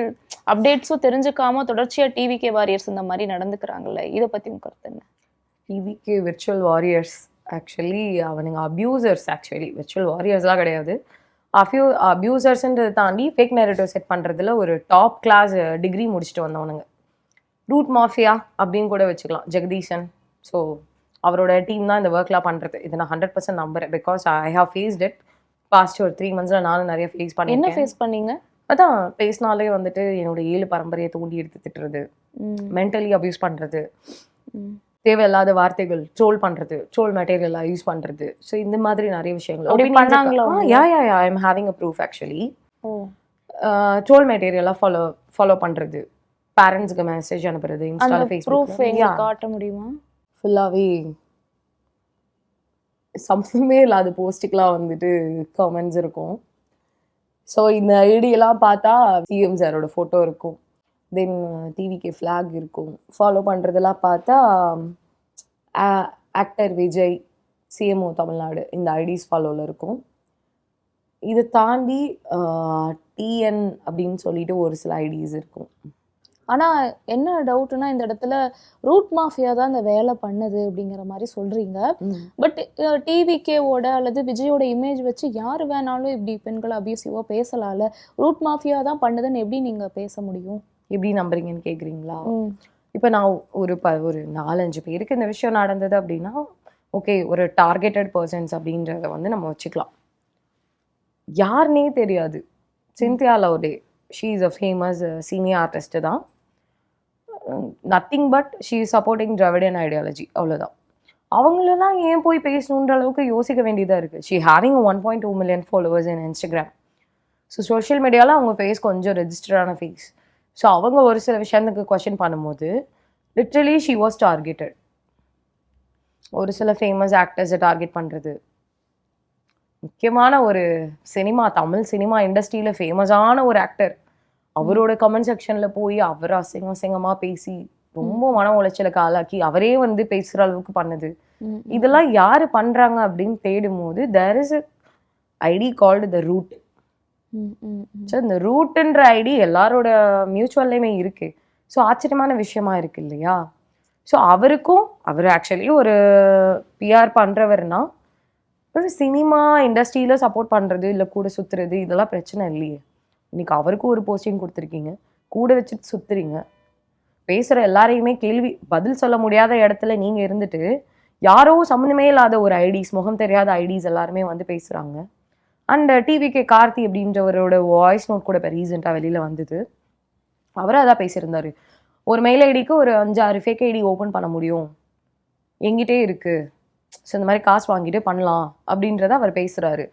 அப்டேட்ஸும் தெரிஞ்சுக்காம தொடர்ச்சியா டிவிகே வாரியர்ஸ் இந்த மாதிரி நடந்துக்கிறாங்கல்ல, இதை பத்தி உங்க கருத்து என்ன? டிவிகே விர்ச்சுவல் வாரியர்ஸ் ஆக்சுவலி அவனுங்க அப்யூசர்ஸ். ஆக்சுவலி விர்ச்சுவல் வாரியர்ஸ்லாம் கிடையாது, அப்யூசர்ஸ்ன்றதை தாண்டி ஃபேக் நேரேட்டிவ் செட் பண்ணுறதுல ஒரு டாப் கிளாஸ் டிகிரி முடிச்சுட்டு வந்தவனுங்க. ரூட் மாஃபியா அப்படின்னு கூட வச்சுக்கலாம் ஜெகதீஷன். ஸோ அவரோட டீம் தான் இந்த ஒர்க்லாம் பண்ணுறது. இதை நான் 100% நம்புறேன். Because I have faced it. Past ஒரு 3 monthsல நானும் நிறைய ஃபேஸ் பண்ணி. என்ன ஃபேஸ் பண்ணீங்க? அதான் பேசினாலே வந்துட்டு என்னோட 7 பரம்பரையை தூண்டி எடுத்து திட்டுறது, மென்டலி அப்யூஸ் பண்ணுறது, தேவையில்லாத வார்த்தைகள், ட்ரோல் பண்ணுறது, ட்ரோல் மெட்டீரியலாக யூஸ் பண்ணுறது. ஸோ இந்த மாதிரி நிறைய விஷயங்கள் பண்ணாங்களா? I am having a proof actually. Troll மெட்டீரியலாக ஃபாலோ பண்ணுறது, பேரண்ட்ஸ்க்கு மெசேஜ் அனுப்புறது, இன்ஸ்டால ஃபேஸ்புக் காட்ட முடியுமா? ஃபுல்லாகவே சம்மந்தமே இல்லாத போஸ்ட்டுக்கெலாம் வந்துட்டு கமெண்ட்ஸ் இருக்கும். ஸோ இந்த ஐடியெல்லாம் பார்த்தா சிஎம் சாரோட ஃபோட்டோ இருக்கும், தென் டிவிகே ஃப்ளாக் இருக்கும். ஃபாலோ பண்ணுறதெல்லாம் பார்த்தா ஆக்டர் விஜய், சிஎம்ஓ தமிழ்நாடு, இந்த ஐடிஸ் ஃபாலோவில் இருக்கும். இதை தாண்டி டிஎன் அப்படின்னு சொல்லிட்டு ஒரு சில ஐடிஸ் இருக்கும். ஆனா என்ன டவுட்னா, இந்த இடத்துல ரூட் மாஃபியா தான் இந்த வேலை பண்ணுது அப்படிங்கிற மாதிரி சொல்றீங்க. பட் டிவிகேவோட அல்லது விஜயோட இமேஜ் வச்சு யாரு வேணாலும் இப்படி பெண்களை அபியூசிவா பேசலாம்ல, ரூட் மாஃபியா தான் பண்ணுதுன்னு எப்படி நீங்க பேச முடியும்? எப்படி நம்புறீங்கன்னு கேட்குறீங்களா? இப்போ நான் ஒரு 4-5 பேருக்கு இந்த விஷயம் நடந்தது அப்படின்னா ஓகே, ஒரு டார்கெட்டட் பர்சன்ஸ் அப்படின்றத வந்து நம்ம வச்சுக்கலாம். யாருன்னே தெரியாது, Cynthia Lourde, she is a famous senior artist தான். Nothing but she is supporting Dravidian ideology, அவ்வளோதான். அவங்களெல்லாம் ஏன் போய் பேசணுன்ற அளவுக்கு யோசிக்க வேண்டியதாக இருக்குது. She having 1.2 million followers in Instagram. So social மீடியாவில் அவங்க ஃபேஸ் கொஞ்சம் ரெஜிஸ்டரான ஃபேஸ். ஸோ அவங்க ஒரு சில விஷயத்துக்கு கொஷின் பண்ணும்போது லிட்ரலி ஷி வாஸ் டார்கெட்டட். ஒரு சில ஃபேமஸ் ஆக்டர்ஸை டார்கெட் பண்ணுறது, முக்கியமான ஒரு தமிழ் சினிமா இண்டஸ்ட்ரியில் ஃபேமஸான ஒரு ஆக்டர், அவரோட கமெண்ட் செக்ஷனில் போய் அவர் அசிங்கமாக பேசி ரொம்ப மன உளைச்சலுக்கு ஆளாக்கி அவரே வந்து பேசுகிற அளவுக்கு பண்ணுது. இதெல்லாம் யார் பண்ணுறாங்க அப்படின்னு தேடும் போது there is a ID called the root. So இந்த ரூட்டுன்ற ஐடி எல்லாரோட மியூச்சுவல்லையுமே இருக்கு. ஸோ ஆச்சரியமான விஷயமா இருக்கு இல்லையா? ஸோ அவர் ஆக்சுவலி ஒரு பிஆர் பண்ணுறவர்னா ஒரு சினிமா இண்டஸ்ட்ரியில் சப்போர்ட் பண்ணுறது இல்லை கூட சுற்றுறது இதெல்லாம் பிரச்சனை இல்லையே. இன்னைக்கு அவருக்கும் ஒரு போஸ்டிங் கொடுத்துருக்கீங்க, கூட வச்சுட்டு சுற்றுறீங்க. பேசுகிற எல்லாரையுமே பதில் சொல்ல முடியாத இடத்துல நீங்கள் இருந்துட்டு யாரோ சம்மந்தமே இல்லாத ஒரு ஐடிஸ், முகம் தெரியாத ஐடிஸ் எல்லாருமே வந்து பேசுகிறாங்க. அண்ட் டிவிகே கார்த்தி அப்படின்றவரோட வாய்ஸ் நோட் கூட இப்போ ரீசெண்டாக வெளியில் வந்தது. அவரும் அதான் பேசியிருந்தாரு. ஒரு மெயில் ஐடிக்கு ஒரு 5-6 ஃபேக் ஐடி ஓப்பன் பண்ண முடியும், எங்கிட்டே இருக்கு, ஸோ இந்த மாதிரி காசு வாங்கிட்டு பண்ணலாம் அப்படின்றத அவர் பேசுறாரு.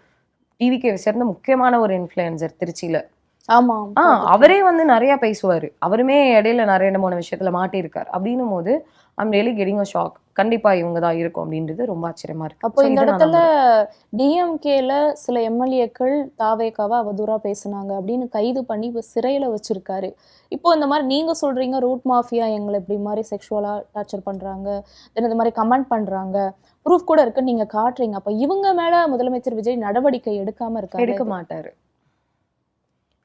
டிவிகே சேர்ந்த முக்கியமான ஒரு இன்ஃப்ளூயன்சர் திருச்சியில. ஆமா. அவரே வந்து நிறைய பேசுவாரு. அவருமே இடையில நிறைய 2-3 விஷயத்துல மாட்டியிருக்காரு. அப்படின்னும் போது I'm really getting a shock. கண்டிப்பா இவங்க தான் இருக்கும் அப்படின்றது ரொம்ப ஆச்சரியமா இருக்கு. அப்போ இந்த இடத்துல டிஎம்கேல சில எம்எல்ஏக்கள் தாவேக்காவை அவதூறா பேசுனாங்க அப்படின்னு கைது பண்ணி இப்போ சிறையில வச்சிருக்காரு. இப்போ இந்த மாதிரி நீங்க சொல்றீங்க ரூட் மாஃபியா எங்களை இப்படி மாதிரி செக்ஷுவலா டார்ச்சர் பண்றாங்க, இந்த மாதிரி கமெண்ட் பண்றாங்க, ப்ரூஃப் கூட இருக்குன்னு நீங்க காட்டுறீங்க. அப்ப இவங்க மேல முதலமைச்சர் விஜய் நடவடிக்கை எடுக்காம இருக்காரு? எடுக்க மாட்டாரு.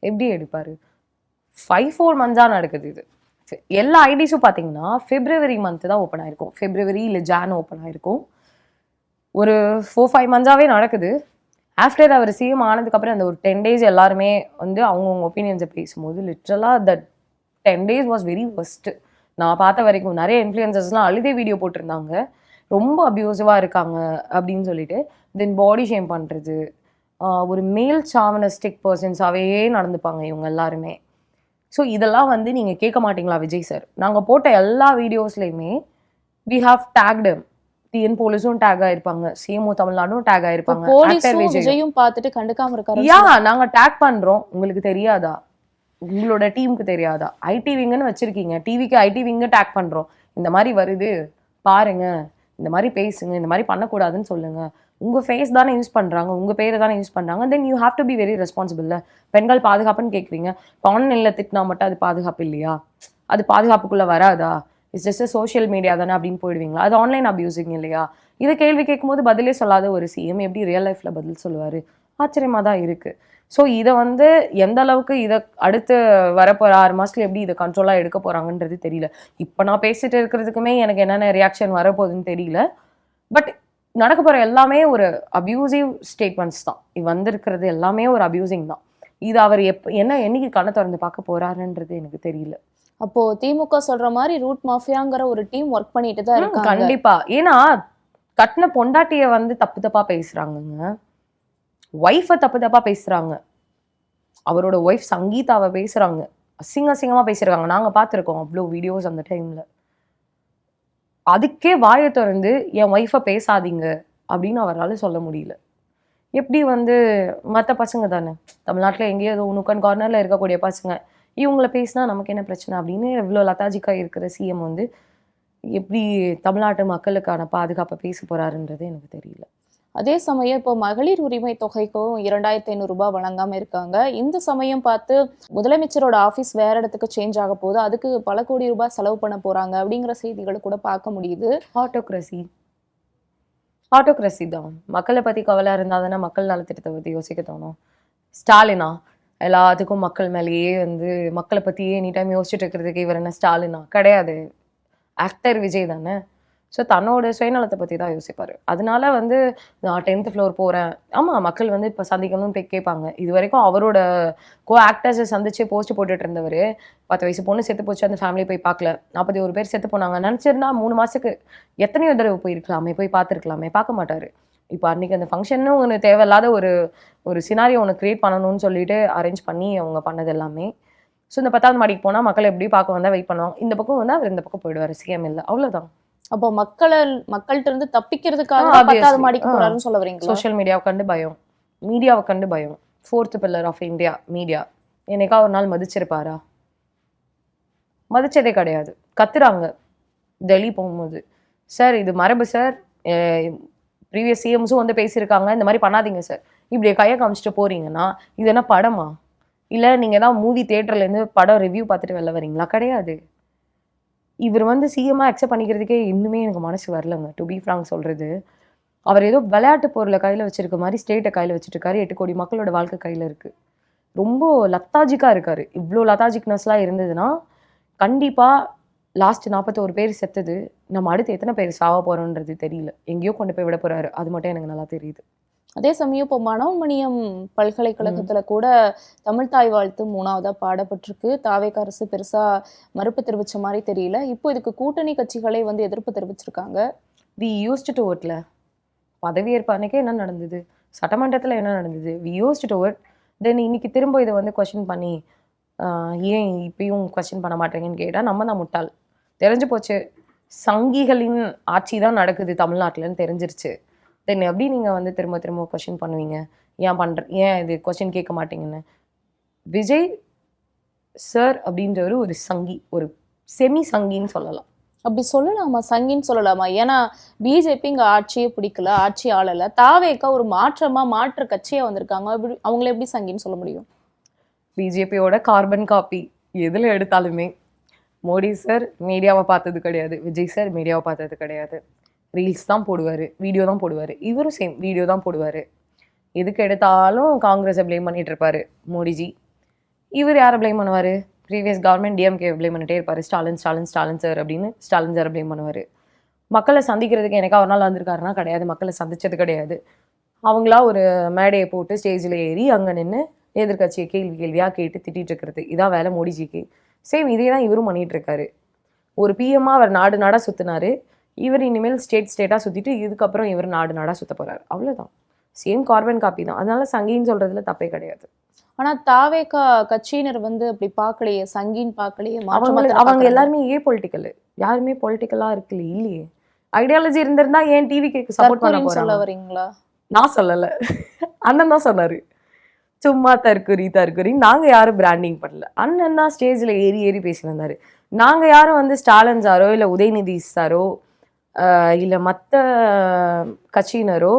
எப்படி எடுப்பாரு? 5-4 மந்த்ஸா நடக்குது இது. எல்லா ஐடிஸும் பார்த்தீங்கன்னா February மந்த் தான் ஓப்பன் ஆயிருக்கும். February இல்லை Jan ஓப்பன் ஆயிருக்கும். ஒரு 4-5 மந்த்ஸாவே நடக்குது. ஆஃப்டர் அவர் சிஎம் ஆனதுக்கப்புறம் அந்த ஒரு 10 days எல்லாருமே வந்து அவங்கவுங்க ஒப்பீனியன்ஸை பேசும்போது லிட்ரலாக that 10 days was very worst. நான் பார்த்த வரைக்கும் நிறைய இன்ஃப்ளூயன்சர்ஸ்லாம் அழுதே வீடியோ போட்டிருந்தாங்க, ரொம்ப அப்யூசிவாக இருக்காங்க அப்படின்னு சொல்லிட்டு. தென் பாடி ஷேம் பண்ணுறது, ஒரு மேல் சாவனஸ்டிக் பர்சன்ஸாகவே நடந்துப்பாங்க இவங்க எல்லாருமே. ஸோ இதெல்லாம் வந்து நீங்கள் கேட்க மாட்டீங்களா விஜய் சார்? நாங்கள் போட்ட எல்லா வீடியோஸ்லையுமே வி ஹாவ் டேக்டு. டிஎன் போலீஸும் டேக் ஆயிருப்பாங்க, சிஎம்ஓ தமிழ்நாடும் டேக் ஆயிருப்பாங்க. விஜயும் பார்த்துட்டு கண்டுக்காம இருக்காரு. நாங்க டேக் பண்றோம், உங்களுக்கு தெரியாதா? உங்களோட டீமுக்கு தெரியாதா? ஐடி விங்குன்னு வச்சிருக்கீங்க, டிவிக்கு ஐடி விங்கு டேக் பண்றோம், இந்த மாதிரி வருது பாருங்க, இந்த மாதிரி பேசுங்க, இந்த மாதிரி பண்ணக்கூடாதுன்னு சொல்லுங்க. உங்க ஃபேஸ் தானே யூஸ் பண்றாங்க, உங்க பேரை தானே யூஸ் பண்றாங்க. Then you have to be very responsible. பெண்கள் பாதுகாப்புன்னு கேட்குறீங்க, ஆன்லைன்ல திட்டினா மட்டும் அது பாதுகாப்பு இல்லையா? அது பாதுகாப்புக்குள்ள வராதா? இட்ஸ் ஜஸ்ட் சோஷியல் மீடியா தானே அப்படின்னு போயிடுவீங்களா? அது ஆன்லைன் அபியூசிங் இல்லையா? இதை கேள்வி கேட்கும்போது பதிலே சொல்லாத ஒரு சிஎம் எப்படி ரியல் லைஃப்ல பதில் சொல்லுவாரு? ஆச்சரியமா தான் இருக்கு. ஸோ இதை வந்து எந்த அளவுக்கு இதை அடுத்து வரப்போகிற 6 மாதத்துல எப்படி இதை கண்ட்ரோலாக எடுக்க போகிறாங்கன்றது தெரியல. இப்போ நான் பேசிட்டு இருக்கிறதுக்குமே எனக்கு என்னென்ன ரியாக்ஷன் வரப்போகுதுன்னு தெரியல. பட் நடக்க போகிற எல்லாமே ஒரு அப்யூசிவ் ஸ்டேட்மெண்ட்ஸ் தான். இது வந்திருக்கிறது எல்லாமே ஒரு அப்யூசிங் தான். இது அவர் என்னைக்கு கண்ணை திறந்து பார்க்க போறாருன்றது எனக்கு தெரியல. அப்போ திமுக சொல்ற மாதிரி ரூட் மாஃபியாங்கிற ஒரு டீம் ஒர்க் பண்ணிட்டு தான் இருக்காங்க. கண்டிப்பா. ஏன்னா கட்டின பொண்டாட்டிய வந்து தப்பு தப்பா பேசுறாங்கங்க, ஒய்ஃபை தப்பு தப்பா பேசுறாங்க, அவரோட ஒய்ஃப் சங்கீதாவை பேசுறாங்க, அசிங்கமா பேசிருக்காங்க. நாங்க பார்த்துருக்கோம் அவ்வளோ வீடியோஸ் அந்த டைம்ல. அதுக்கே வாயை திறந்து என் ஒய்ஃபை பேசாதீங்க அப்படின்னு அவரால் சொல்ல முடியல. எப்படி வந்து மற்ற பசங்க தானே தமிழ்நாட்டில் எங்கேயோ ஏதோ நுக்கன் கார்னரில் இருக்கக்கூடிய பசங்க இவங்கள பேசினா நமக்கு என்ன பிரச்சனை அப்படின்னு இவ்வளோ லதாஜிக்காக இருக்கிற சிஎம் வந்து எப்படி தமிழ்நாட்டு மக்களுக்கான பாதுகாப்பை பேச போறாருன்றது எனக்கு தெரியல. அதே சமயம் இப்போ மகளிர் உரிமை தொகைக்கும் 2500 ரூபாய் வழங்காம இருக்காங்க. இந்த சமயம் பார்த்து முதலமைச்சரோட ஆஃபீஸ் வேற இடத்துக்கு சேஞ்ச் ஆக போகுது, அதுக்கு பல கோடி ரூபாய் செலவு பண்ண போறாங்க அப்படிங்கிற செய்திகளை கூட பார்க்க முடியுது. ஆட்டோக்ரஸி தான். மக்களை பத்தி கவலை இருந்தால் தானே மக்கள் நலத்திட்டத்தை பற்றி யோசிக்க தோணும். ஸ்டாலினா எல்லாத்துக்கும் மக்கள் மேலேயே வந்து மக்களை பற்றியே எனி டைம் யோசிச்சுட்டு இருக்கிறதுக்கு இவர் என்ன ஸ்டாலினா? கிடையாது, ஆக்டர் விஜய் தானே. ஸோ தன்னோட சுயநலத்தை பற்றி தான் யோசிப்பார். அதனால வந்து நான் 10th floor போகிறேன், ஆமாம் மக்கள் வந்து இப்போ சந்திக்கணும்னு போய் கேட்பாங்க. இது வரைக்கும் அவரோட ஆக்டர்ஸை சந்திச்சு போஸ்ட் போட்டுட்டு இருந்தவர் 10 வயசு பொண்ணு செத்து போச்சு, அந்த ஃபேமிலி போய் பார்க்கல, 41 பேர் செத்து போனாங்க. நினச்சிருந்தா 3 மாதத்துக்கு எத்தனையோ தடவை போயிருக்கலாமே, போய் பார்த்துருக்கலாமே, பார்க்க மாட்டார். இப்போ அன்றைக்கி அந்த ஃபங்க்ஷன்னு ஒன்று தேவையில்லாத ஒரு சினாரியோ ஒன்று க்ரியேட் பண்ணணும்னு சொல்லிட்டு அரேஞ்ச் பண்ணி அவங்க பண்ணது எல்லாமே. ஸோ இந்த 10வது மாடிக்கு போனால் மக்கள் எப்படி பார்க்க வந்தால் வெயிட் பண்ணுவாங்க, இந்த பக்கம் வந்தால் அவர் இந்த பக்கம் போயிடுவார், சிஎம் இல்லை, அவ்வளோதான். அப்போ மக்கள்கிட்ட இருந்து தப்பிக்கிறதுக்காக 10வது மாடிக்கு போறாருன்னு சொல்ல வரீங்க? சோஷியல் மீடியாவை கண்டு பயம், மீடியாவை கண்டு பயம். 4th pillar of India media. என்னைக்கா ஒரு நாள் மதிச்சிருப்பாரா? மதிச்சதே கிடையாது. கத்துறாங்க டெல்லி போகும்போது, சார் இது மரபு சார், ப்ரீவியஸ் சிஎம்ஸும் வந்து பேசியிருக்காங்க, இந்த மாதிரி பண்ணாதீங்க சார். இப்படி கையை காமிச்சிட்டு போறீங்கன்னா இது என்ன படமா? இல்லை நீங்கள் தான் மூவி தியேட்டர்லேருந்து படம் ரிவ்யூ பார்த்துட்டு வெளில வரீங்களா? கிடையாது. இவர் வந்து சிஎம்மாக அக்செப்ட் பண்ணிக்கிறதுக்கே இன்னுமே எனக்கு மனசு வரலங்க, டு பி ஃப்ராங்க் சொல்கிறது. அவர் ஏதோ விளையாட்டு பொருளை கையில் வச்சிருக்க மாதிரி ஸ்டேட்டை கையில் வச்சுட்டு இருக்காரு. 8 கோடி மக்களோட வாழ்க்கை கையில் இருக்குது. ரொம்ப லத்தாஜிக்காக இருக்காரு. இவ்வளோ லத்தாஜிக்னஸ்லாம் இருந்ததுன்னா கண்டிப்பாக லாஸ்ட் 41 பேர் செத்தது, நம்ம அடுத்து எத்தனை பேர் சாவ போகிறோன்றது தெரியல. எங்கேயோ கொண்டு போய் விட போகிறாரு, அது மட்டும் எனக்கு நல்லா தெரியுது. அதே சமயம் இப்போ மனோன்மணியம் பல்கலைக்கழகத்துல கூட தமிழ் தாய் வாழ்த்து 3ஆவதா பாடப்பட்டிருக்கு. தாவேக அரசு பெருசா மறுப்பு தெரிவிச்ச மாதிரி தெரியல. இப்போ இதுக்கு கூட்டணி கட்சிகளே வந்து எதிர்ப்பு தெரிவிச்சிருக்காங்க. வி யூஸ்ட் டு ஓட்ல பதவியேற்பு அன்னைக்கே என்ன நடந்தது, சட்டமன்றத்தில் என்ன நடந்தது, வி யூஸ்ட் டு ஓட். தென் இன்னைக்கு திரும்ப இதை வந்து கொஸ்டின் பண்ணி ஏன் இப்பயும் கொஸ்டின் பண்ண மாட்டேங்கன்னு கேட்டால் நம்ம தான் முட்டாள். தெரிஞ்சு போச்சு, சங்கிகளின் ஆட்சி தான் நடக்குது தமிழ்நாட்டில்னு தெரிஞ்சிருச்சு. தென் எப்படி நீங்கள் வந்து திரும்ப திரும்ப கொஸ்டின் பண்ணுவீங்க, ஏன் இது கொஸ்டின் கேட்க மாட்டீங்கன்னு. விஜய் சார் அப்படின்றவர் ஒரு சங்கி, ஒரு செமி சங்கின்னு சொல்லலாம். அப்படி சொல்லலாமா? சங்கின்னு சொல்லலாமா? ஏன்னா பிஜேபி இங்க ஆட்சியே பிடிக்கல, ஆட்சி ஆளல. தாவேக ஒரு மாற்று கட்சியா வந்திருக்காங்க. அவங்கள எப்படி சங்கின்னு சொல்ல முடியும்? பிஜேபியோட கார்பன் காப்பி எதில் எடுத்தாலுமே. மோடி சார் மீடியாவை பார்த்தது கிடையாது, விஜய் சார் மீடியாவை பார்த்தது கிடையாது. ரீல்ஸ் தான் போடுவார், வீடியோ தான் போடுவார். இவரும் சேம் வீடியோ தான் போடுவார். எதுக்கு எடுத்தாலும் காங்கிரஸை ப்ளேம் பண்ணிட்டு இருப்பார் மோடிஜி. இவர் யாரை ப்ளேம் பண்ணுவார்? ப்ரீவியஸ் கவர்மெண்ட் டிஎம்கே ப்ளேம் பண்ணிட்டே இருப்பார். ஸ்டாலின் சார் அப்படின்னு ஸ்டாலின் சாரை ப்ளேம் பண்ணுவார். மக்களை சந்திக்கிறதுக்கு எனக்கா ஒரு நாள் வந்திருக்காருன்னா கிடையாது, மக்களை சந்திச்சது கிடையாது. அவங்களா ஒரு மேடையை போட்டு ஸ்டேஜில் ஏறி அங்கே நின்று எதிர்கட்சியை கேள்வியாக கேட்டு திட்டிகிட்டு இருக்கிறது, இதான் வேலை மோடிஜிக்கு. சேம் இதே தான் இவரும் பண்ணிகிட்டு இருக்காரு. ஒரு பிஎம்மாக அவர் நாடாக சுற்றினார். இவர் இனிமேல் ஸ்டேட்டாக சுற்றிட்டு இதுக்கப்புறம் இவர் நாடாக சுற்ற போகிறார். அவ்வளோதான், சேம் கார்பன் காப்பி தான். அதனால சங்கின்னு சொல்கிறதுல தப்பே கிடையாது. ஆனா தாவேக கட்சியினர் வந்து அப்படி பார்க்கலையே, சங்கின்னு பார்க்கலையே. அவங்க எல்லாருமே பொலிட்டிக்கல், யாருமே பொலிட்டிக்கலாக இருக்குல்ல, இல்லையே. ஐடியாலஜி இருந்திருந்தா ஏன் டிவிக்கு சப்போர்ட் பண்ண போறாங்க? சொல்ல வரீங்களா? நான் சொல்லலை, அண்ணன் தான் சொன்னார். சும்மா தற்குறி நாங்கள் யாரும் பிராண்டிங் பண்ணல. அண்ணன் தான் ஸ்டேஜில் ஏறி பேசியிருந்தாரு. நாங்கள் யாரும் வந்து ஸ்டாலின் சாரோ இல்லை உதயநிதி சாரோ இல்லை மற்ற கட்சியினரோ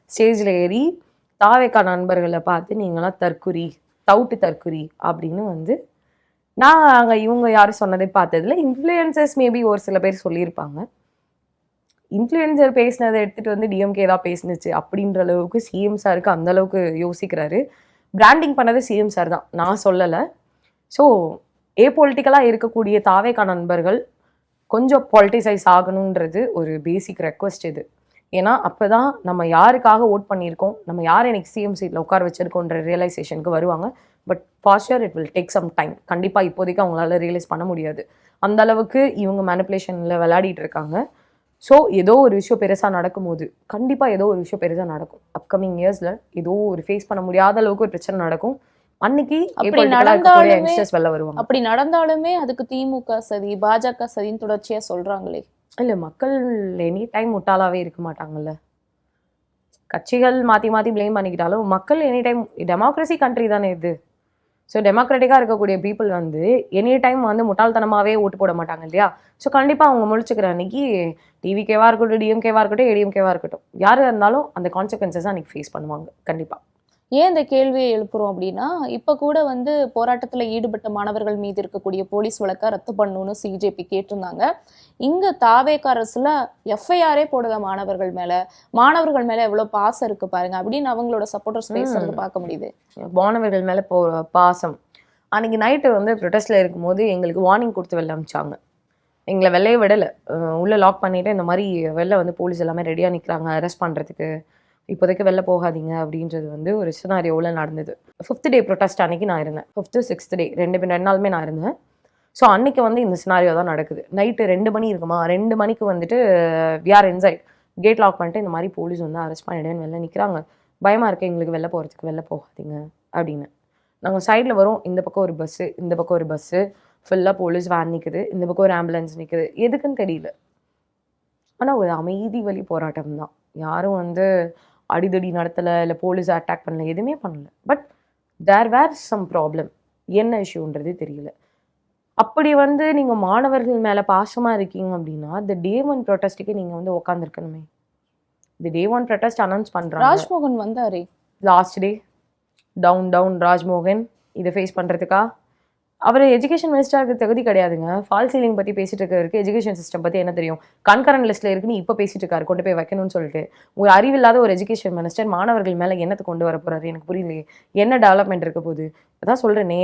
ஸ்டேஜில் ஏறி தாவேகா நண்பர்களை பார்த்து நீங்களாம் தற்குறி அப்படின்னு வந்து நாங்கள் இவங்க யாரும் சொன்னதை பார்த்ததில்ல. இன்ஃப்ளூயன்சர்ஸ் மேபி ஒரு சில பேர் சொல்லியிருப்பாங்க. இன்ஃப்ளூயன்சர் பேசினதை எடுத்துகிட்டு வந்து டிஎம்கே தான் பேசினுச்சு அப்படின்ற அளவுக்கு சிஎம் சாருக்கு அந்த அளவுக்கு யோசிக்கிறாரு. பிராண்டிங் பண்ணது சிஎம் சார் தான், நான் சொல்லலை. ஸோ பொலிட்டிக்கலாக இருக்கக்கூடிய தாவேகா நண்பர்கள் கொஞ்சம் பொலிட்டிசைஸ் ஆகணுன்றது ஒரு பேசிக் ரெக்வஸ்ட் இது. ஏன்னா அப்போ தான் நம்ம யாருக்காக ஓட் பண்ணியிருக்கோம், நம்ம யார் எனக்கு சிஎம் சீட்டில் உட்கார வச்சிருக்கோன்ற ரியலைசேஷனுக்கு வருவாங்க. But for sure it will take some time. கண்டிப்பாக இப்போதைக்கு அவங்களால ரியலைஸ் பண்ண முடியாது. அந்த அளவுக்கு இவங்க மேனிப்புலேஷனில் விளையாடிட்டு இருக்காங்க. ஸோ ஏதோ ஒரு விஷயம் பெருசாக நடக்கும்போது கண்டிப்பாக ஏதோ ஒரு விஷயம் பெருசாக நடக்கும். அப்கமிங் இயர்ஸில் ஏதோ ஒரு ஃபேஸ் பண்ண முடியாத அளவுக்கு ஒரு பிரச்சனை நடக்கும். அன்னைக்கு வெளில வருவாங்க. அப்படி நடந்தாலுமே அதுக்கு திமுக சதி, பாஜக சதின்னு தொடர்ச்சியா சொல்றாங்களே. இல்லை, மக்கள் எனி டைம் முட்டாளாவே இருக்க மாட்டாங்கல்ல. கட்சிகள் மாற்றி ப்ளேம் பண்ணிக்கிட்டாலும் மக்கள் எனி டைம், டெமோக்ரஸி கண்ட்ரி தானே இது. ஸோ டெமோக்ராட்டிக்காக இருக்கக்கூடிய பீப்புள் வந்து எனி டைம் வந்து முட்டாள்தனமாகவே ஓட்டு போட மாட்டாங்க இல்லையா. ஸோ கண்டிப்பாக அவங்க முழிச்சுக்கிற அன்னைக்கு டிவிகேவாக இருக்கட்டும், டிஎம்கேவாக இருக்கட்டும், ஏடிஎம்கேவாக இருக்கட்டும், யார் இருந்தாலும் அந்த கான்சிக்வன்சஸ் அன்றைக்கி ஃபேஸ் பண்ணுவாங்க கண்டிப்பாக. ஏன் இந்த கேள்வியை எழுப்புறோம் அப்படின்னா, இப்போ கூட வந்து போராட்டத்தில் ஈடுபட்ட மாணவர்கள் மீது இருக்கக்கூடிய போலீஸ் வழக்கை ரத்து பண்ணணும்னு சிஜேபி கேட்டிருந்தாங்க. இங்கே தாவேக அரசுல எஃப்ஐஆரே போடல மாணவர்கள் மேலே எவ்வளோ பாசம் இருக்கு பாருங்க அப்படின்னு அவங்களோட சப்போர்ட்டர்ஸ் பேசுறது பார்க்க முடியுது. மாணவர்கள் மேலே பாசம். அன்றைக்கி நைட்டு வந்து ப்ரொடெஸ்ட்டில் இருக்கும்போது எங்களுக்கு வார்னிங் கொடுத்து வெளில அமிச்சாங்க. எங்களை வெளியே விடலை, உள்ளே லாக் பண்ணிவிட்டு இந்த மாதிரி வெளில வந்து போலீஸ் எல்லாமே ரெடியாக நிற்கிறாங்க அரெஸ்ட் பண்ணுறதுக்கு, இப்போதைக்கு வெளில போகாதீங்க அப்படின்றது வந்து ஒரு சினாரியோவில் நடந்தது. 5th டே ப்ரொடெஸ்ட் அன்றைக்கி நான் இருந்தேன். 5th 6th டே 2 நாளுமே நான் இருந்தேன். ஸோ அன்றைக்கி வந்து இந்த சினாரியோ தான் நடக்குது. நைட்டு 2 மணி இருக்குமா, 2 மணிக்கு வந்துட்டு we are inside, gate lock பண்ணிட்டு இந்த மாதிரி போலீஸ் வந்து அரெஸ்ட் பண்ணிடுன்னு வெளில நிற்கிறாங்க. பயமாக இருக்குது எங்களுக்கு வெளில போகிறதுக்கு, வெளில போகாதீங்க அப்படின்னு. நாங்கள் சைடில் வரோம், இந்த பக்கம் ஒரு பஸ்ஸு ஃபுல்லாக போலீஸ் வேன் நிற்குது, இந்த பக்கம் ஒரு ஆம்புலன்ஸ் நிற்குது. எதுக்குன்னு தெரியல. ஆனால் ஒரு அமைதி வழி போராட்டம் தான். யாரும் வந்து அடிதடி நடத்தலை, இல்லை போலீஸை அட்டாக் பண்ணல, எதுவுமே பண்ணல. But there were some problem. என்ன இஷ்யூன்றது தெரியல. அப்படி வந்து நீங்கள் மாணவர்கள் மேலே பாசமாக இருக்கீங்க அப்படின்னா த டே 1 ப்ரொட்டஸ்ட்டுக்கு நீங்கள் வந்து உட்காந்துருக்கணுமே. த டே 1 ப்ரொட்டஸ்ட் அனௌன்ஸ் பண்ணுறாங்க. ராஜ்மோகன் வந்தாரே லாஸ்ட் டே, டவுன் ராஜ்மோகன் இதை ஃபேஸ் பண்ணுறதுக்கா? அவர் எஜுகேஷன் மினிஸ்டருக்கு தகுதி கிடையாதுங்க. ஃபால் சீலிங் பற்றி பேசிட்டு இருக்கிறதுக்கு எஜுகேஷன் சிஸ்டம் பற்றி என்ன தெரியும்? கன்கரண்ட் லிஸ்ட்டில் இருக்குன்னு இப்போ பேசிட்டு இருக்காரு, கொண்டு போய் வைக்கணும்னு சொல்லிட்டு. ஒரு அறிவில்லாத ஒரு எஜுகேஷன் மினிஸ்டர் மாணவர்கள் மேலே என்னத்தை கொண்டு வர போகிறாரு எனக்கு புரியலையே. என்ன டெவலப்மெண்ட் இருக்க போகுது? அதான் சொல்கிறேனே,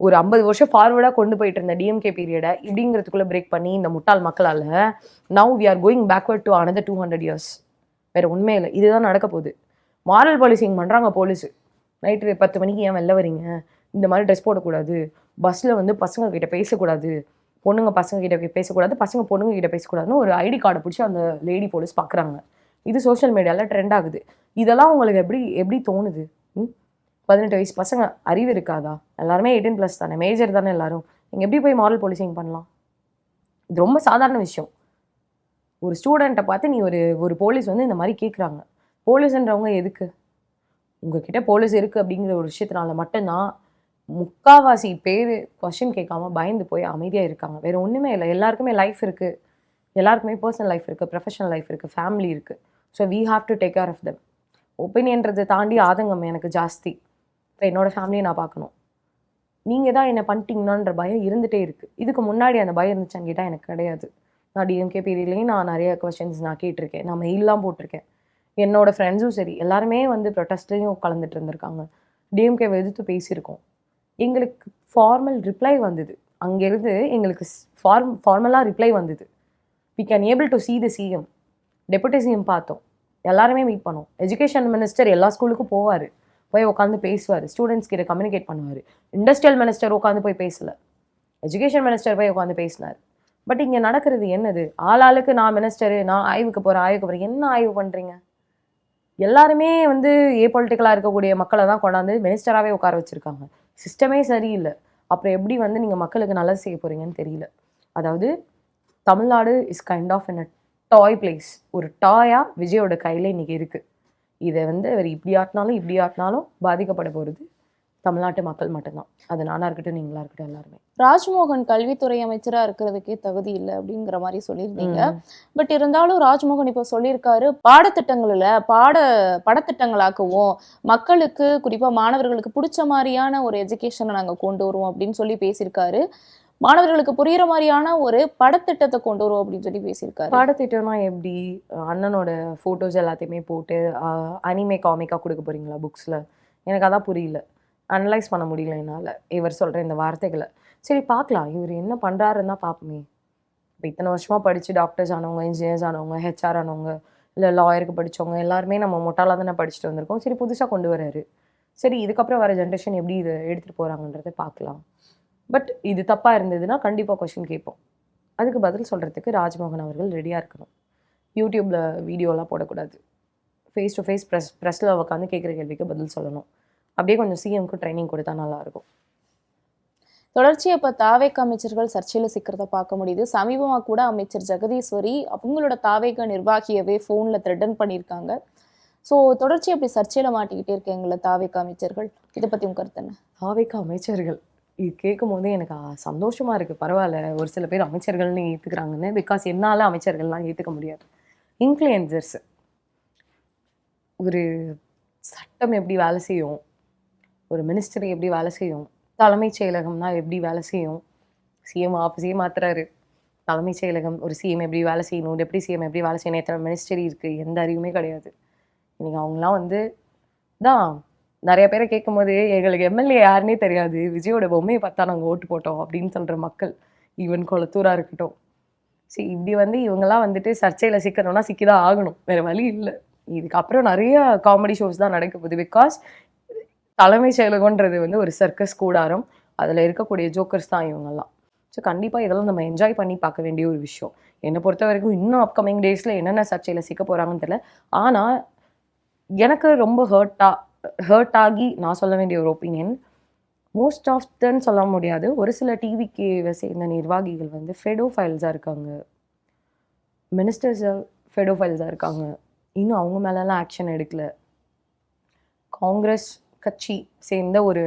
ஒரு 50 வருஷம் ஃபார்வர்டாக கொண்டு போயிட்டு இருந்த டிஎம்கே பீரியடை இப்படிங்கிறதுக்குள்ளே பிரேக் பண்ணி இந்த முட்டாள் மக்களால் now we are going backward to another 200 years. வேறு உண்மையில் இதுதான் நடக்க போகுது. மாரல் பாலிசிங் பண்ணுறாங்க போலீஸு. நைட்டு 10 மணிக்கு ஏன் வெளில வரீங்க, இந்த மாதிரி ட்ரெஸ் போடக்கூடாது, பஸ்ஸில் வந்து பசங்க கிட்ட பேசக்கூடாது, பொண்ணுங்க பசங்க கிட்ட பேசக்கூடாது, பசங்க பொண்ணுங்க கிட்ட பேசக்கூடாதுன்னு ஒரு ஐடி கார்டை பிடிச்சி அந்த லேடி போலீஸ் பார்க்குறாங்க. இது சோஷியல் மீடியாவில் ட்ரெண்ட் ஆகுது. இதெல்லாம் உங்களுக்கு எப்படி தோணுது? 18 வயசு பசங்க, அறிவு இருக்காதா? எல்லாருமே 18+ தானே, மேஜர் தானே எல்லாரும். நீங்கள் எப்படி போய் மாரல் போலீசிங் பண்ணலாம்? இது ரொம்ப சாதாரண விஷயம். ஒரு ஸ்டூடெண்ட்டை பார்த்து நீ ஒரு போலீஸ் வந்து இந்த மாதிரி கேட்குறாங்க. போலீஸ்ன்றவங்க எதுக்கு? உங்ககிட்ட போலீஸ் இருக்குது அப்படிங்கிற ஒரு விஷயத்தினால மட்டும்தான் முக்காவாசி பேர் கொஸ்டின் கேட்காம பயந்து போய் அமைதியாக இருக்காங்க. வேறு ஒன்றுமே இல்லை. எல்லாருக்குமே லைஃப் இருக்குது, எல்லாருக்குமே பர்சனல் லைஃப் இருக்குது, ப்ரொஃபஷனல் லைஃப் இருக்குது, ஃபேமிலி இருக்குது. So we have to take care of them. ஒப்பீனியன்றதை தாண்டி ஆதங்கம் எனக்கு ஜாஸ்தி. இப்போ என்னோடய ஃபேமிலியை நான் பார்க்கணும், நீங்கள் தான் என்ன பண்ணிட்டீங்கன்னான்ற பயம் இருந்துகிட்டே இருக்குது. இதுக்கு முன்னாடி அந்த பயம் இருந்துச்சான்னு கேட்டால் எனக்கு கிடையாது. நான் டிஎம்கே பீரியட்லேயும் நான் நிறைய கொஸ்டின்ஸ் நான் கேட்டிருக்கேன், நான் மெயிலெலாம் போட்டிருக்கேன். என்னோடய ஃப்ரெண்ட்ஸும் சரி எல்லாருமே வந்து ப்ரொட்டஸ்ட்லேயும் கலந்துட்டு இருந்திருக்காங்க. டிஎம்கேவை எதிர்த்து பேசியிருக்கோம். எங்களுக்கு ஃபார்மல் ரிப்ளை வந்தது. அங்கேருந்து எங்களுக்கு ஃபார்மலாக ரிப்ளை வந்தது. We can able to see the CM. Deputy CM பார்த்தோம், எல்லாருமே மீட் பண்ணோம். எஜுகேஷன் மினிஸ்டர் எல்லா ஸ்கூலுக்கும் போவார், போய் உட்காந்து பேசுவார், ஸ்டூடெண்ட்ஸ் கிட்ட கம்யூனிகேட் பண்ணுவார். இண்டஸ்ட்ரியல் மினிஸ்டர் உட்காந்து போய் பேசலை, எஜுகேஷன் மினிஸ்டர் போய் உட்காந்து பேசினார். பட் இங்கே நடக்கிறது என்னது? ஆளாளுக்கு நான் மினிஸ்டரு, நான் ஆய்வுக்கு போகிறேன். என்ன ஆய்வு பண்ணுறீங்க? எல்லாருமே வந்து பொலிட்டிக்கலாக இருக்கக்கூடிய மக்களை தான் கொண்டாந்து மினிஸ்டராகவே உட்கார வச்சுருக்காங்க. சிஸ்டமே சரியில்லை. அப்புறம் எப்படி வந்து நீங்கள் மக்களுக்கு நல்லது செய்ய போகிறீங்கன்னு தெரியல. அதாவது Tamil Nadu is kind of in a toy place. ஒரு டாயாக விஜயோட கையில் இன்றைக்கி இருக்குது. இதை வந்து அவர் இப்படி ஆட்டினாலும் பாதிக்கப்பட போகிறது தமிழ்நாட்டு மக்கள் மட்டும்தான். அது நானாக இருக்கட்டும், நீங்களாக இருக்கட்டும், எல்லாருமே. ராஜ்மோகன் கல்வித்துறை அமைச்சராக இருக்கிறதுக்கே தகுதி இல்லை அப்படிங்கிற மாதிரி சொல்லியிருந்தீங்க. பட் இருந்தாலும் ராஜ்மோகன் இப்போ சொல்லியிருக்காரு, பாடத்திட்டங்களில் படத்திட்டங்களாக்குவோம், மக்களுக்கு குறிப்பாக மாணவர்களுக்கு பிடிச்ச மாதிரியான ஒரு எஜுகேஷனை நாங்கள் கொண்டு வருவோம் அப்படின்னு சொல்லி பேசியிருக்காரு. மாணவர்களுக்கு புரியுற மாதிரியான ஒரு படத்திட்டத்தை கொண்டு வருவோம் அப்படின்னு சொல்லி பேசியிருக்காரு. பாடத்திட்டம்னா எப்படி? அண்ணனோட ஃபோட்டோஸ் எல்லாத்தையுமே போட்டு அனிமே காமிக்காக கொடுக்க போகிறீங்களா புக்ஸில்? எனக்கு அதான் புரியல, அனலைஸ் பண்ண முடியல என்னால் இவர் சொல்கிற இந்த வார்த்தைகளை. சரி பார்க்கலாம், இவர் என்ன பண்ணுறாருன்னு தான் பார்ப்போமே. இப்போ இத்தனை வருஷமாக படித்து டாக்டர்ஸ் ஆனவங்க, இன்ஜினியர்ஸ் ஆனவங்க, ஹெச்ஆர் ஆனவங்க, இல்லை லாயருக்கு படித்தவங்க எல்லாருமே நம்ம மொட்டாலாக தானே படிச்சுட்டு வந்திருக்கோம். சரி புதுசாக கொண்டு வராரு. சரி இதுக்கப்புறம் வர ஜென்ரேஷன் எப்படி இதை எடுத்துகிட்டு போகிறாங்கன்றதை பார்க்கலாம். பட் இது தப்பாக இருந்ததுன்னா கண்டிப்பாக கொஸ்டின் கேட்போம். அதுக்கு பதில் சொல்கிறதுக்கு ராஜ்மோகன் அவர்கள் ரெடியாக இருக்கணும். யூடியூப்பில் வீடியோலாம் போடக்கூடாது. ஃபேஸ் டு ஃபேஸ் ப்ரெஸ்ஸில் உட்காந்து கேட்குற கேள்விக்கு பதில் சொல்லணும். அப்படியே கொஞ்சம் சிஎம்க்கு ட்ரைனிங் கொடுத்தா நல்லாயிருக்கும். தொடர்ச்சியாக இப்போ தாவேக அமைச்சர்கள் சர்ச்சையில் சிக்கிறத பார்க்க முடியுது. சமீபமாக கூட அமைச்சர் ஜெகதீஸ்வரி அவங்களோட தாவேக நிர்வாகியவே ஃபோனில் த்ரெட்டன் பண்ணியிருக்காங்க. ஸோ தொடர்ச்சியாக அப்படி சர்ச்சையில் மாட்டிக்கிட்டே இருக்கீங்களா தாவேக அமைச்சர்கள்? இதை பற்றி உங்க கருத்து என்ன? தாவேக அமைச்சர்கள் இது கேட்கும் போதே எனக்கு சந்தோஷமாக இருக்குது. பரவாயில்ல, ஒரு சில பேர் அமைச்சர்கள்னு ஏற்றுக்கிறாங்கன்னு. பிகாஸ் என்னால் அமைச்சர்கள்லாம் ஏற்றுக்க முடியாது. இன்ஃப்ளூயன்சர்ஸ், ஒரு சட்டம் எப்படி வேலை செய்யும், ஒரு மினிஸ்டர் எப்படி வேலை செய்யும், தலைமைச் செயலகம்னா எப்படி வேலை செய்யும், சிஎம் ஆஃபீஸே மாத்துறாரு, தலைமைச் செயலகம் ஒரு சிஎம் எப்படி வேலை செய்யணும், டெப்டி சிஎம் எப்படி வேலை செய்யணும், எத்தனை மினிஸ்டரி இருக்குது, எந்த அறிவுமே கிடையாது. இன்றைக்கி அவங்களாம் வந்து தான் நிறைய பேரை கேட்கும் போது எங்களுக்கு எம்எல்ஏ யாருன்னே தெரியாது, விஜயோட பொம்மையை பார்த்தா நாங்கள் ஓட்டு போட்டோம் அப்படின்னு சொல்கிற மக்கள், ஈவன் கொளத்தூராக இருக்கட்டும். சரி இப்படி வந்து இவங்கெல்லாம் வந்துட்டு சர்ச்சையில் சிக்கணும்னா சிக்கிதான் ஆகணும், வேறு வழி இல்லை. இதுக்கப்புறம் நிறைய காமெடி ஷோஸ் தான் நடக்க போகுது. பிகாஸ் தலைமை செயலகன்றது வந்து ஒரு சர்க்கஸ் கூடாரம், அதில் இருக்கக்கூடிய ஜோக்கர்ஸ் தான் இவங்கெல்லாம். ஸோ கண்டிப்பாக இதெல்லாம் நம்ம என்ஜாய் பண்ணி பார்க்க வேண்டிய ஒரு விஷயம். என்னை பொறுத்த வரைக்கும் இன்னும் அப்கமிங் டேஸில் என்னென்ன சர்ச்சையில் சிக்க போகிறாங்கன்னு தெரியல. ஆனால் எனக்கு ரொம்ப ஹர்ட் ஆகி நான் சொல்ல வேண்டிய ஒரு ஒப்பீனியன், மோஸ்ட் ஆஃப் தன்னு சொல்ல முடியாது, ஒரு சில டிவிக்கு சேர்ந்த நிர்வாகிகள் வந்து ஃபெடோஃபைல்ஸாக இருக்காங்க, மினிஸ்டர்ஸ் ஃபெடோஃபைல்ஸாக இருக்காங்க. இன்னும் அவங்க மேலெல்லாம் ஆக்ஷன் எடுக்கல. காங்கிரஸ் கட்சி சேர்ந்த ஒரு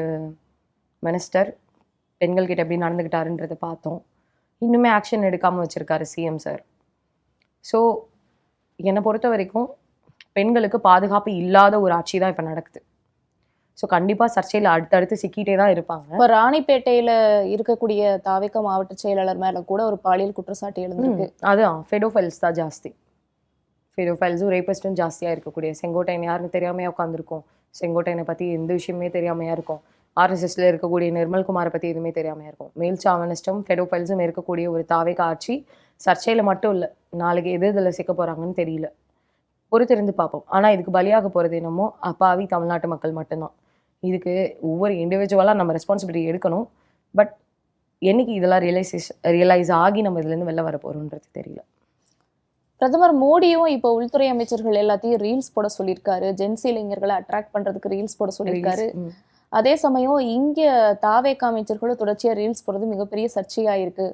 மினிஸ்டர் பெண்கள்கிட்ட எப்படி நடந்துக்கிட்டாருன்றதை பார்த்தோம். இன்னுமே ஆக்ஷன் எடுக்காமல் வச்சுருக்காரு சிஎம் சார். ஸோ என்னை பொறுத்த வரைக்கும் பெண்களுக்கு பாதுகாப்பு இல்லாத ஒரு ஆட்சி தான் இப்போ நடக்குது. ஸோ கண்டிப்பாக சர்ச்சையில் அடுத்தடுத்து சிக்கிட்டே தான் இருப்பாங்க. இப்போ ராணிப்பேட்டையில் இருக்கக்கூடிய தாவேக மாவட்ட செயலாளர் மேலே கூட ஒரு பாலியல் குற்றச்சாட்டு எழுந்திருக்கு. அதுதான் ஃபெடோஃபைல்ஸ் தான் ஜாஸ்தி. ஃபெடோஃபைல்ஸும் ரேபிஸ்ட்டும் ஜாஸ்தியாக இருக்கக்கூடிய. செங்கோட்டையன் யாருன்னு தெரியாமையாக உட்காந்துருக்கோம். செங்கோட்டையனை பற்றி எந்த விஷயமே தெரியாமையாக இருக்கும். ஆர்எஸ்எஸ்ல இருக்கக்கூடிய நிர்மல்குமாரை பற்றி எதுவுமே தெரியாமையாக இருக்கும். மேல் சாவனிஸ்டும் ஃபெடோஃபைல்ஸும் இருக்கக்கூடிய ஒரு தாவேக ஆட்சி சர்ச்சையில் மட்டும் இல்லை, நாளைக்கு எது இதில் சிக்க போகிறாங்கன்னு தெரியல. பொறுத்திருந்து பார்ப்போம். ஆனா இதுக்கு பலியாக போறது என்னமோ அப்பாவி தமிழ்நாட்டு மக்கள் மட்டும்தான். இதுக்கு ஒவ்வொரு இண்டிவிஜுவலா நம்ம ரெஸ்பான்சிபிலிட்டி எடுக்கணும். பட் என்னைக்கு இதெல்லாம் ரியலைஸ் ஆகி நம்ம இதுலேருந்து வெளில வர போறோம்ன்றது தெரியல. பிரதமர் மோடியும் இப்போ உள்துறை அமைச்சர்கள் எல்லாத்தையும் ரீல்ஸ் போட சொல்லியிருக்காரு. ஜென்சி இளைஞர்களை அட்ராக்ட் பண்றதுக்கு ரீல்ஸ் போட சொல்லியிருக்காரு. அதே சமயம் இங்க தாவேகா அமைச்சர்களும் தொடர்ச்சியா ரீல்ஸ் போடுறது மிகப்பெரிய சர்ச்சையா இருக்கு.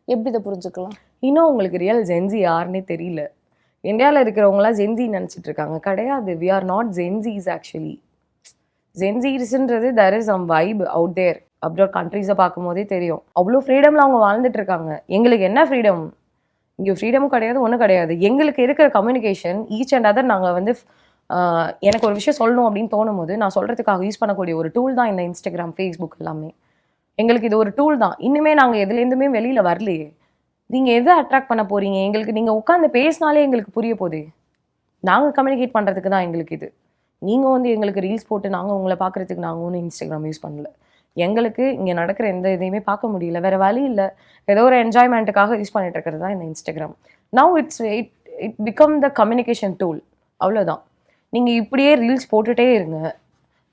எப்படி இதை புரிஞ்சுக்கலாம்? இன்னும் உங்களுக்கு ரியல் ஜென்சி யாருன்னே தெரியல. இந்தியாவில் இருக்கிறவங்களாம் ஜென்சி நினச்சிட்டு இருக்காங்க. கிடையாது. We are not Gen Zs actually. ஜென்சிஸ்ன்றது there is some vibe out there. Abroad கண்ட்ரீஸை பார்க்கும்போதே தெரியும். அவ்வளோ ஃப்ரீடமில் அவங்க வாழ்ந்துட்டு இருக்காங்க. எங்களுக்கு என்ன ஃப்ரீடம்? இங்கே ஃப்ரீடமும் கிடையாது, ஒன்றும் கிடையாது. எங்களுக்கு இருக்கிற கம்யூனிகேஷன் ஈச் அண்ட் அதர் நாங்கள் வந்து எனக்கு ஒரு விஷயம் சொல்லணும் அப்படின்னு தோணும் போது நான் சொல்கிறதுக்காக யூஸ் பண்ணக்கூடிய ஒரு டூல் தான் இந்த இன்ஸ்டாகிராம், ஃபேஸ்புக் எல்லாமே. எங்களுக்கு இது ஒரு டூல் தான். இன்னுமே நாங்கள் எதுலேருந்துமே வெளியில் வரலையே. நீங்கள் எதை அட்ராக்ட் பண்ண போகிறீங்க? எங்களுக்கு நீங்கள் உட்காந்து பேசினாலே எங்களுக்கு புரிய போதே. நாங்கள் கம்யூனிகேட் பண்ணுறதுக்கு தான் எங்களுக்கு இது. நீங்கள் வந்து எங்களுக்கு ரீல்ஸ் போட்டு நாங்கள் உங்களை பார்க்குறதுக்கு நாங்கள் ஒன்றும் இன்ஸ்டாகிராம் யூஸ் பண்ணல. எங்களுக்கு இங்கே நடக்கிற எந்த இதையுமே பார்க்க முடியல. வேறு வழி இல்லை. ஏதோ ஒரு என்ஜாய்மெண்ட்டுக்காக யூஸ் பண்ணிட்டு இருக்கிறது தான் இந்த Instagram. Now it become the communication tool. அவ்வளோதான். நீங்கள் இப்படியே ரீல்ஸ் போட்டுகிட்டே இருங்க.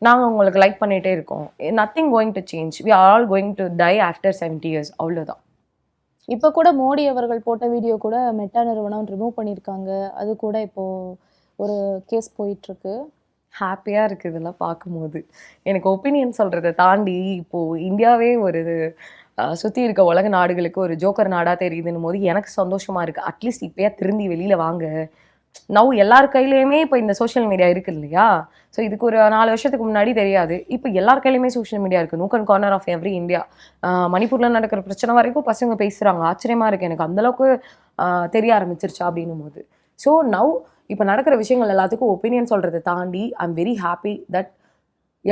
நாங்கள் உங்களுக்கு லைக் பண்ணிகிட்டே இருக்கோம். Nothing going to change. We are all going to die after 70 years. அவ்வளோதான். இப்போ கூட மோடி அவர்கள் போட்ட வீடியோ கூட மெட்டா நிறுவனம் ரிமூவ் பண்ணியிருக்காங்க. அது கூட இப்போ ஒரு கேஸ் போயிட்டு இருக்கு. ஹாப்பியாக இருக்குது இதெல்லாம் பார்க்கும்போது. எனக்கு ஒப்பீனியன் சொல்கிறத தாண்டி இப்போது இந்தியாவே ஒரு சுற்றி இருக்க உலக நாடுகளுக்கு ஒரு ஜோக்கர் நாடாக தெரியுதுன்னும் போது எனக்கு சந்தோஷமாக இருக்குது. அட்லீஸ்ட் இப்போயா திருந்தி வெளியில் வாங்க. நவ் எல்லார் கையிலையுமே இப்போ இந்த சோஷியல் மீடியா இருக்குது இல்லையா? ஸோ இதுக்கு ஒரு 4 வருஷத்துக்கு முன்னாடி தெரியாது. இப்போ எல்லார் கையிலையுமே சோஷியல் மீடியா இருக்குது. Nook and corner of every India. மணிப்பூரில் நடக்கிற பிரச்சனை வரைக்கும் பசங்க பேசுகிறாங்க. ஆச்சரியமாக இருக்குது எனக்கு. அந்தளவுக்கு தெரிய ஆரம்பிச்சிருச்சா அப்படின்னும் போது. ஸோ நவ் இப்போ நடக்கிற விஷயங்கள் எல்லாத்துக்கும் ஒப்பீனியன் சொல்கிறத தாண்டி I am very happy that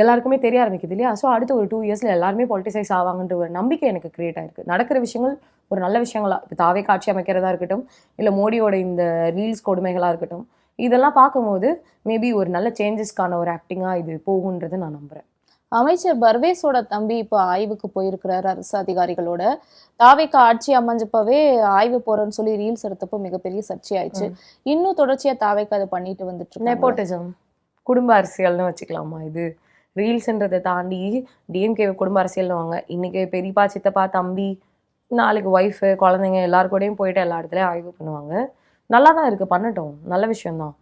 எல்லாருக்குமே தெரிய ஆரம்பிக்குது இல்லையா? ஸோ அடுத்த ஒரு 2 yearsல எல்லாருமே பொலிட்டிசைஸ் ஆவாங்கன்ற ஒரு நம்பிக்கை எனக்கு கிரியேட் ஆயிருக்கு. நடக்கிற விஷயங்கள் ஒரு நல்ல விஷயங்களா, இப்போ தாவே காட்சி அமைக்கிறதா இருக்கட்டும், இல்லை மோடியோட இந்த ரீல்ஸ் கொடுமைகளாக இருக்கட்டும், இதெல்லாம் பார்க்கும்போது மேபி ஒரு நல்ல சேஞ்சஸ்க்கான ஒரு ஆக்டிங்காக இது போகுன்றதை நான் நம்புகிறேன். அமைச்சர் பர்வேஸோட தம்பி இப்போ ஆய்வுக்கு போயிருக்கிறாரு அரசு அதிகாரிகளோட. தாவேக்கா ஆட்சி அமைஞ்சப்பவே ஆய்வு போறேன்னு சொல்லி ரீல்ஸ் எடுத்தப்போ மிகப்பெரிய சர்ச்சை ஆயிடுச்சு. இன்னும் தொடர்ச்சியா தாவேக்கா அதை பண்ணிட்டு வந்துட்டு இருக்கு. நெப்போட்டிசம், குடும்ப அரசியல்னு வச்சுக்கலாமா இது? ரீல்ஸ்ன்றதை தாண்டி டிஎம்கே குடும்ப அரசியல்னு வாங்க. இன்றைக்கி பெரியப்பா, சித்தப்பா, தம்பி, நாளைக்கு ஒய்ஃபு, குழந்தைங்க எல்லாருக்கூடையும் போயிட்டு எல்லா இடத்துலையும் ஆய்வு பண்ணுவாங்க. நல்லா தான் இருக்குது, பண்ணட்டும், நல்ல விஷயம்தான்.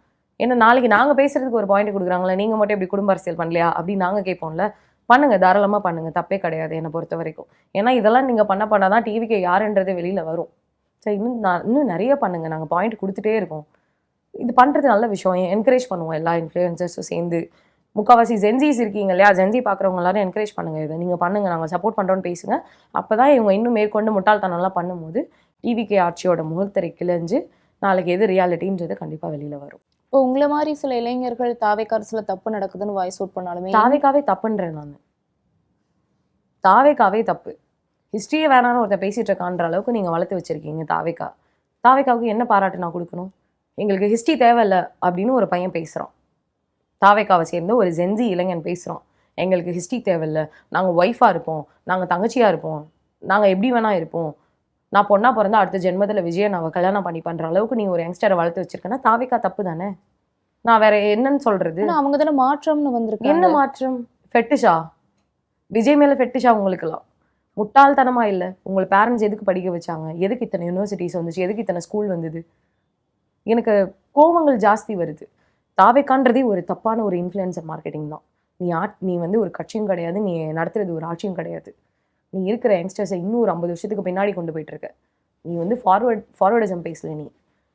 ஏன்னா நாளைக்கு நாங்கள் பேசுகிறதுக்கு ஒரு பாயிண்ட் கொடுக்குறாங்களே, நீங்கள் மட்டும் இப்படி குடும்ப அரசியல் பண்ணலையா அப்படின்னு நாங்கள் கேட்போம்ல. பண்ணுங்கள், தாராளமாக பண்ணுங்கள், தப்பே கிடையாது என்னை பொறுத்த வரைக்கும். ஏன்னா இதெல்லாம் நீங்கள் பண்ண தான் டிவிக்கு யாருன்றது வெளியில் வரும். சரி, இன்னும் நிறைய பண்ணுங்கள், நாங்கள் பாயிண்ட் கொடுத்துட்டே இருக்கோம். இது பண்ணுறது நல்ல விஷயம். என்கரேஜ் பண்ணுவோம் எல்லா இன்ஃப்ளூயன்சர்ஸும் சேர்ந்து. முக்கால்வாசி ஜென்சிஸ் இருக்கீங்க இல்லையா? ஜென்சி பார்க்குறவங்க எல்லாரும் என்கரேஜ் பண்ணுங்கள். இதை நீங்கள் பண்ணுங்கள், நாங்கள் சப்போர்ட் பண்ணுறோன்னு பேசுங்க. அப்போ தான் இவங்க இன்னும் மேற்கொண்டு முட்டாள்தனம்லாம் பண்ணும்போது டிவிகே ஆட்சியோட முகத்திரை கிழிஞ்சு நாளைக்கு எது ரியாலிட்டின்றது கண்டிப்பாக வெளியில் வரும். இப்போ உங்களை மாதிரி சில இளைஞர்கள் தாவேக்கா அரசுல தப்பு நடக்குதுன்னு வாய்ஸ் அவுட் பண்ணாலுமே தாவேக்காவே தப்புன்றேன் நான். தாவேக்காவே தப்பு. ஹிஸ்ட்ரியே வேணான்னு ஒருத்தர் பேசிகிட்டு இருக்கான்ற அளவுக்கு நீங்கள் வளர்த்து வச்சுருக்கீங்க தாவேக்கா. தாவேக்காவுக்கு என்ன பாராட்டு நான் கொடுக்கணும்? எங்களுக்கு ஹிஸ்ட்ரி தேவையில்லை அப்படின்னு ஒரு பையன் பேசுகிறான். தாவேக்காவை சேர்ந்து ஒரு ஜென்சி இளைஞன் பேசுகிறோம். எங்களுக்கு ஹிஸ்ட்ரி தேவையில்லை, நாங்கள் ஒய்ஃபாக இருப்போம், நாங்கள் தங்கச்சியாக இருப்போம், நாங்கள் எப்படி வேணா இருப்போம், நான் பொண்ணாக பிறந்தா அடுத்த ஜென்மத்தில் விஜயன் அவள் கல்யாணம் பண்ணி பண்ணுற அளவுக்கு நீ ஒரு யங்ஸ்டரை வளர்த்து வச்சிருக்கேன்னா தாவேக்கா தப்பு தானே? நான் வேற என்னன்னு சொல்கிறது? அவங்க தானே மாற்றம்னு வந்திருக்கு. என்ன மாற்றம்? ஃபெட்டிஷா? விஜய் மேலே ஃபெட்டிஷா உங்களுக்குலாம்? முட்டாள்தனமாக இல்லை? உங்கள் பேரண்ட்ஸ் எதுக்கு படிக்க வச்சாங்க? எதுக்கு இத்தனை யூனிவர்சிட்டிஸ் வந்துச்சு? எதுக்கு இத்தனை ஸ்கூல் வந்தது? எனக்கு கோபங்கள் ஜாஸ்தி வருது. தாவேக்கான்றதே ஒரு தப்பான ஒரு இன்ஃப்ளூயன்சர் மார்க்கெட்டிங் தான். நீ வந்து ஒரு கட்சியும் கிடையாது, நீ நடத்துறது ஒரு ஆட்சியும் கிடையாது. நீ இருக்கிற யங்ஸ்டர்ஸை இன்னும் ஒரு 50 வருஷத்துக்கு பின்னாடி கொண்டு போயிட்டுருக்க. நீ வந்து ஃபார்வர்டிசம் பேசல. நீ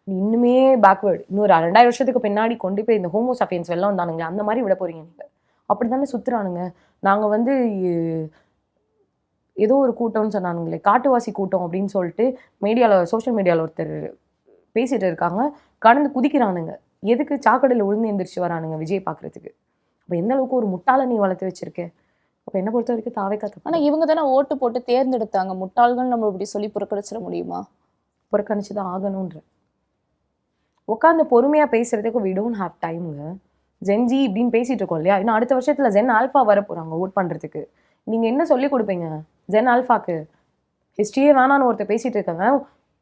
இன்னுமே பேக்வேர்டு. இன்னொரு 2000 வருஷத்துக்கு பின்னாடி கொண்டு போய் இந்த ஹோமோசாஃபியன்ஸ் வெள்ளம் வந்தானுங்களே அந்த மாதிரி விட போகிறீங்க நீங்கள். அப்படி தானே சுற்றுறானுங்க. நாங்கள் வந்து ஏதோ ஒரு கூட்டம்னு சொன்னானுங்களே, காட்டுவாசி கூட்டம் அப்படின்னு சொல்லிட்டு சோஷியல் மீடியாவில் ஒருத்தர் பேசிகிட்டு இருக்காங்க. கடந்து குதிக்கிறானுங்க. எதுக்கு? சாக்கடையில் விழுந்து எந்திரிச்சு வரானுங்க விஜய் பார்க்குறதுக்கு. அப்போ எந்த அளவுக்கு ஒரு முட்டாளை நீ வளர்த்து வச்சிருக்க? அப்போ என்ன பொறுத்த வரைக்கும் தாவேக்கா தப்பு. ஆனால் இவங்க தானே ஓட்டு போட்டு தேர்ந்தெடுத்தாங்க. முட்டாள்கள் நம்ம இப்படி சொல்லி புறக்கணிச்சிட முடியுமா? புறக்கணிச்சு தான் ஆகணுன்ற. உட்காந்து பொறுமையாக பேசுகிறதுக்கு we don't have டைமுங்க. ஜென்ஜி இப்படின்னு பேசிகிட்டு இருக்கோம் இல்லையா? இன்னும் அடுத்த வருஷத்தில் ஜென் ஆல்ஃபா வர போகிறாங்க ஓட் பண்ணுறதுக்கு. நீங்கள் என்ன சொல்லி கொடுப்பீங்க ஜென் ஆல்ஃபாக்கு? ஹிஸ்ட்ரியே வேணான்னு ஒருத்தர் பேசிகிட்டு இருக்காங்க.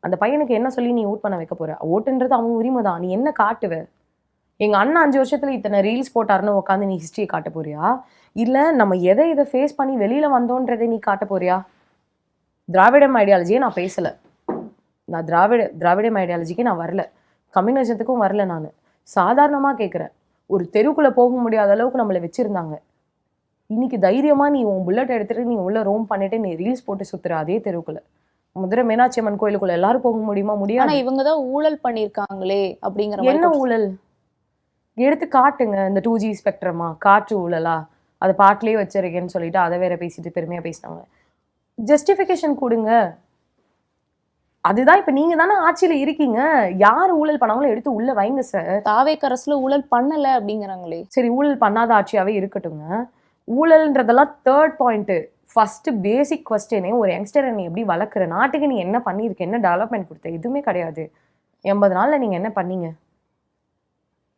அந்த பையனுக்கு என்ன சொல்லி நீ ஓட் பண்ண வைக்க போகிற? ஓட்டுன்றது அவன் உரிமை தான். நீ என்ன காட்டுவ? எங்கள் அண்ணன் 5 வருஷத்தில் இத்தனை ரீல்ஸ் போட்டாருன்னு உட்காந்து நீ ஹிஸ்ட்ரியை காட்ட போறியா, இல்லை நம்ம எதை இதை ஃபேஸ் பண்ணி வெளியில் வந்தோன்றதை நீ காட்ட போறியா? திராவிடம் ஐடியாலஜியே நான் பேசலை. நான் திராவிடம் ஐடியாலஜிக்கு நான் வரல, கம்யூனிசத்துக்கும் வரல. நான் சாதாரணமாக கேட்குறேன். ஒரு தெருக்குள்ளே போக முடியாத அளவுக்கு நம்மளை வச்சுருந்தாங்க. இன்னைக்கு தைரியமாக நீ உன் புல்லட் எடுத்துகிட்டு நீ உள்ள ரோம் பண்ணிட்டு நீ ரீல்ஸ் போட்டு சுற்றுற அதே தெருவுக்குள்ள, மதுரை மீனாட்சி அம்மன் கோயிலுக்குள்ள எல்லாரும் போக முடியுமா? முடியாது. ஆனா இவங்க தான் ஊழல் பண்ணிருக்காங்களே அப்படிங்கிற என்ன ஊழல் எடுத்து காட்டுங்க. இந்த 2G ஸ்பெக்ட்ரமா, காற்று ஊழலா, அதை பாட்டிலே வச்சிருக்கேன்னு சொல்லிட்டு அதை வேற பேசிட்டு பெருமையாக பேசினாங்க. ஜஸ்டிஃபிகேஷன் கொடுங்க. அதுதான் இப்ப நீங்க தானே ஆட்சியில இருக்கீங்க. யார் ஊழல் பண்ணாங்களோ எடுத்து உள்ள வைங்க சார். தாவேக் அரசுல ஊழல் பண்ணல அப்படிங்கிறாங்களே. சரி, ஊழல் பண்ணாத ஆட்சியாவே இருக்கட்டுங்க. ஊழல்ன்றதெல்லாம் தேர்ட் பாயிண்ட். ஃபர்ஸ்ட் பேசிக் கொஸ்டினே ஒரு யங்ஸ்டரை நீ எப்படி வளர்க்குற, நாட்டுக்கு நீ என்ன பண்ணியிருக்க, என்ன டெவலப்மெண்ட் கொடுத்த? எதுவுமே கிடையாது. 80 நாள்ல நீங்க என்ன பண்ணீங்க?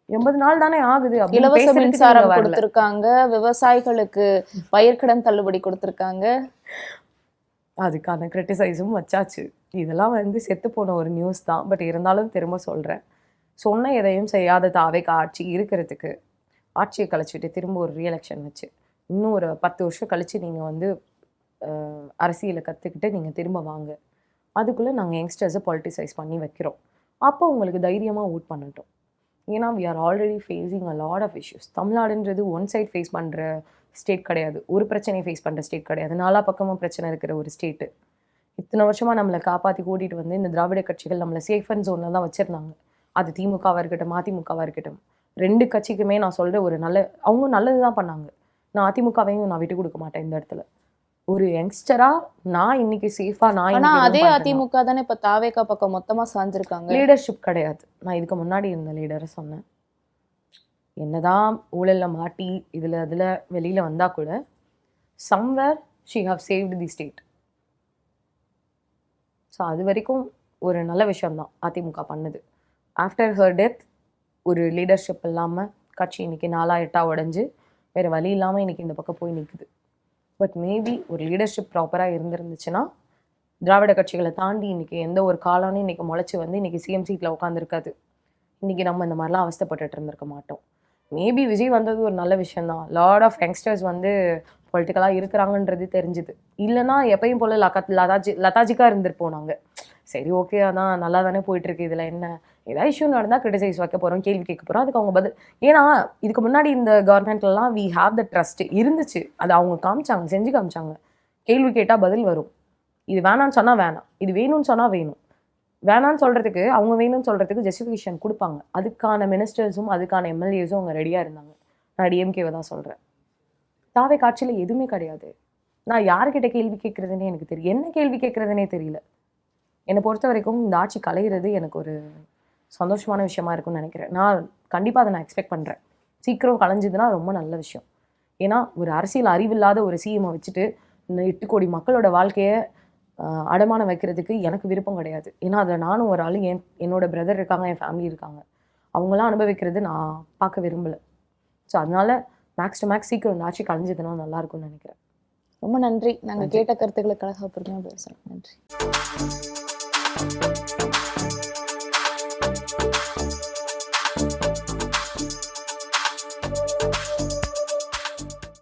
80 நாள் தானே ஆகுது. இலவச மின்சாரம் கொடுத்திருக்காங்க, விவசாயிகளுக்கு பயிர்க்கடன் தள்ளுபடி கொடுத்திருக்காங்க. அதுக்கான கிரிட்டிசைஸும் வச்சாச்சு. இதெல்லாம் செத்து போன ஒரு நியூஸ் தான். பட் இருந்தாலும் திரும்ப சொல்கிறேன், சொன்ன எதையும் செய்யாத தாவேக் ஆட்சி இருக்கிறதுக்கு ஆட்சியை கழிச்சுட்டு திரும்ப ஒரு ரீஎலெக்ஷன் வச்சு இன்னும் ஒரு 10 வருஷம் கழித்து நீங்கள் அரசியலை கற்றுக்கிட்டு நீங்கள் திரும்ப வாங்க. அதுக்குள்ளே நாங்கள் யங்ஸ்டர்ஸை பொலிட்டிசைஸ் பண்ணி வைக்கிறோம். அப்போ உங்களுக்கு தைரியமாக ஓட் பண்ணட்டும். ஏன்னா we are already facing a lot of issues. தமிழ்நாடுன்றது ஒன் சைட் ஃபேஸ் பண்ணுற ஸ்டேட் கிடையாது, ஒரு பிரச்சனையை ஃபேஸ் பண்ணுற ஸ்டேட் கிடையாது, 4 பக்கமும் பிரச்சனை இருக்கிற ஒரு ஸ்டேட்டு. இத்தனை வருஷமாக நம்மளை காப்பாற்றி கூட்டிகிட்டு இந்த திராவிட கட்சிகள் நம்மளை சேஃப் அண்ட் ஜோனில் தான் வச்சுருந்தாங்க. அது திமுகவாக இருக்கட்டும், அதிமுகவாக இருக்கட்டும். 2 கட்சிக்குமே நான் சொல்கிற ஒரு அவங்க நல்லது தான் பண்ணாங்க. நான் அதிமுகவையும் நான் விட்டு கொடுக்க மாட்டேன். இந்த இடத்துல ஒரு யங்ஸ்டரா நான் இன்னைக்கு சேஃபா அதே அதிமுக தானே இப்ப தாவேகா பக்கம் மொத்தமா சாஞ்சிருக்காங்க. லீடர்ஷிப் கிடையாது. நான் இதுக்கு முன்னாடி இருந்த லீடரை சொன்னேன். என்னதான் ஊழல்ல மாட்டி அதில் வெளியில் வந்தால் கூட somewhere she have saved the state. So அது வரைக்கும் ஒரு நல்ல விஷயம்தான் அதிமுக பண்ணுது. ஆஃப்டர் ஹர் டெத் ஒரு லீடர்ஷிப் இல்லாமல் கட்சி இன்றைக்கி 4-8 உடஞ்சி வேறு வழி இல்லாமல் இன்றைக்கி இந்த பக்கம் போய் நிற்குது. பட் மேபி ஒரு லீடர்ஷிப் ப்ராப்பராக இருந்துருந்துச்சுன்னா திராவிட கட்சிகளை தாண்டி இன்றைக்கி எந்த ஒரு காலானும் இன்றைக்கி முளைச்சி இன்றைக்கி சிஎம் சீட்டில் உட்காந்துருக்காது. இன்றைக்கி நம்ம இந்த மாதிரிலாம் அவஸ்தைப்பட்டுட்டு இருந்திருக்க மாட்டோம். மேபி விஜய் வந்தது ஒரு நல்ல விஷயந்தான். லாட் ஆஃப் யங்ஸ்டர்ஸ் பொலிட்டிக்கலாக இருக்கிறாங்கன்றது தெரிஞ்சுது. இல்லைனா எப்பயும் போல் லதாஜிக்காக இருந்துருப்போம் நாங்கள். சரி, ஓகே, அதான் நல்லா தானே போயிட்டுருக்கு, இதில் என்ன ஏதாவது இஷ்யூ நடந்தால் கிரிட்டிசைஸ் வைக்க போகிறோம், கேள்வி கேட்க போகிறோம், அதுக்கு அவங்க பதில். ஏன்னா இதுக்கு முன்னாடி இந்த கவர்மெண்ட்லாம் வி ஹாவ் த ட்ரஸ்ட் இருந்துச்சு. அது அவங்க காமிச்சாங்க, செஞ்சு காமிச்சாங்க. கேள்வி கேட்டால் பதில் வரும். இது வேணான்னு சொன்னால் வேணாம், இது வேணும்னு சொன்னால் வேணும். வேணான்னு சொல்கிறதுக்கு அவங்க வேணும்னு சொல்கிறதுக்கு ஜஸ்டிஃபிகேஷன் கொடுப்பாங்க. அதுக்கான மினிஸ்டர்ஸும் அதுக்கான எம்எல்ஏஸும் அவங்க ரெடியாக இருந்தாங்க. நான் டிஎம்கேவை தான் சொல்கிறேன். தாவே காட்சியில் எதுவுமே கிடையாது. நான் யார்கிட்ட கேள்வி கேட்குறதுனே எனக்கு தெரியும், என்ன கேள்வி கேட்குறதுனே தெரியல. என்னை பொறுத்த வரைக்கும் இந்த ஆட்சி கலையிறது எனக்கு ஒரு சந்தோஷமான விஷயமா இருக்கும்னு நினைக்கிறேன். நான் கண்டிப்பாக அதை நான் எக்ஸ்பெக்ட் பண்ணுறேன். சீக்கிரம் கலைஞ்சதுன்னா ரொம்ப நல்ல விஷயம். ஏன்னா ஒரு அரசியல் அறிவில்லாத ஒரு சிஎம்மை வச்சுட்டு இந்த 8 கோடி மக்களோட வாழ்க்கையை அடமானம் வைக்கிறதுக்கு எனக்கு விருப்பம் கிடையாது. ஏன்னா அதில் நானும் ஒரு ஆள், என்னோட பிரதர் இருக்காங்க, என் ஃபேமிலி இருக்காங்க. அவங்களாம் அனுபவிக்கிறது நான் பார்க்க விரும்பலை. ஸோ அதனால மேக்ஸ் டு மேக்ஸ் சீக்கிரம் இந்த ஆட்சி கலைஞ்சதுன்னா நல்லாயிருக்கும்னு நினைக்கிறேன். ரொம்ப நன்றி. நாங்கள் கேட்ட கருத்துக்களுக்காக பொறுமையாக பேசுகிறோம். நன்றி.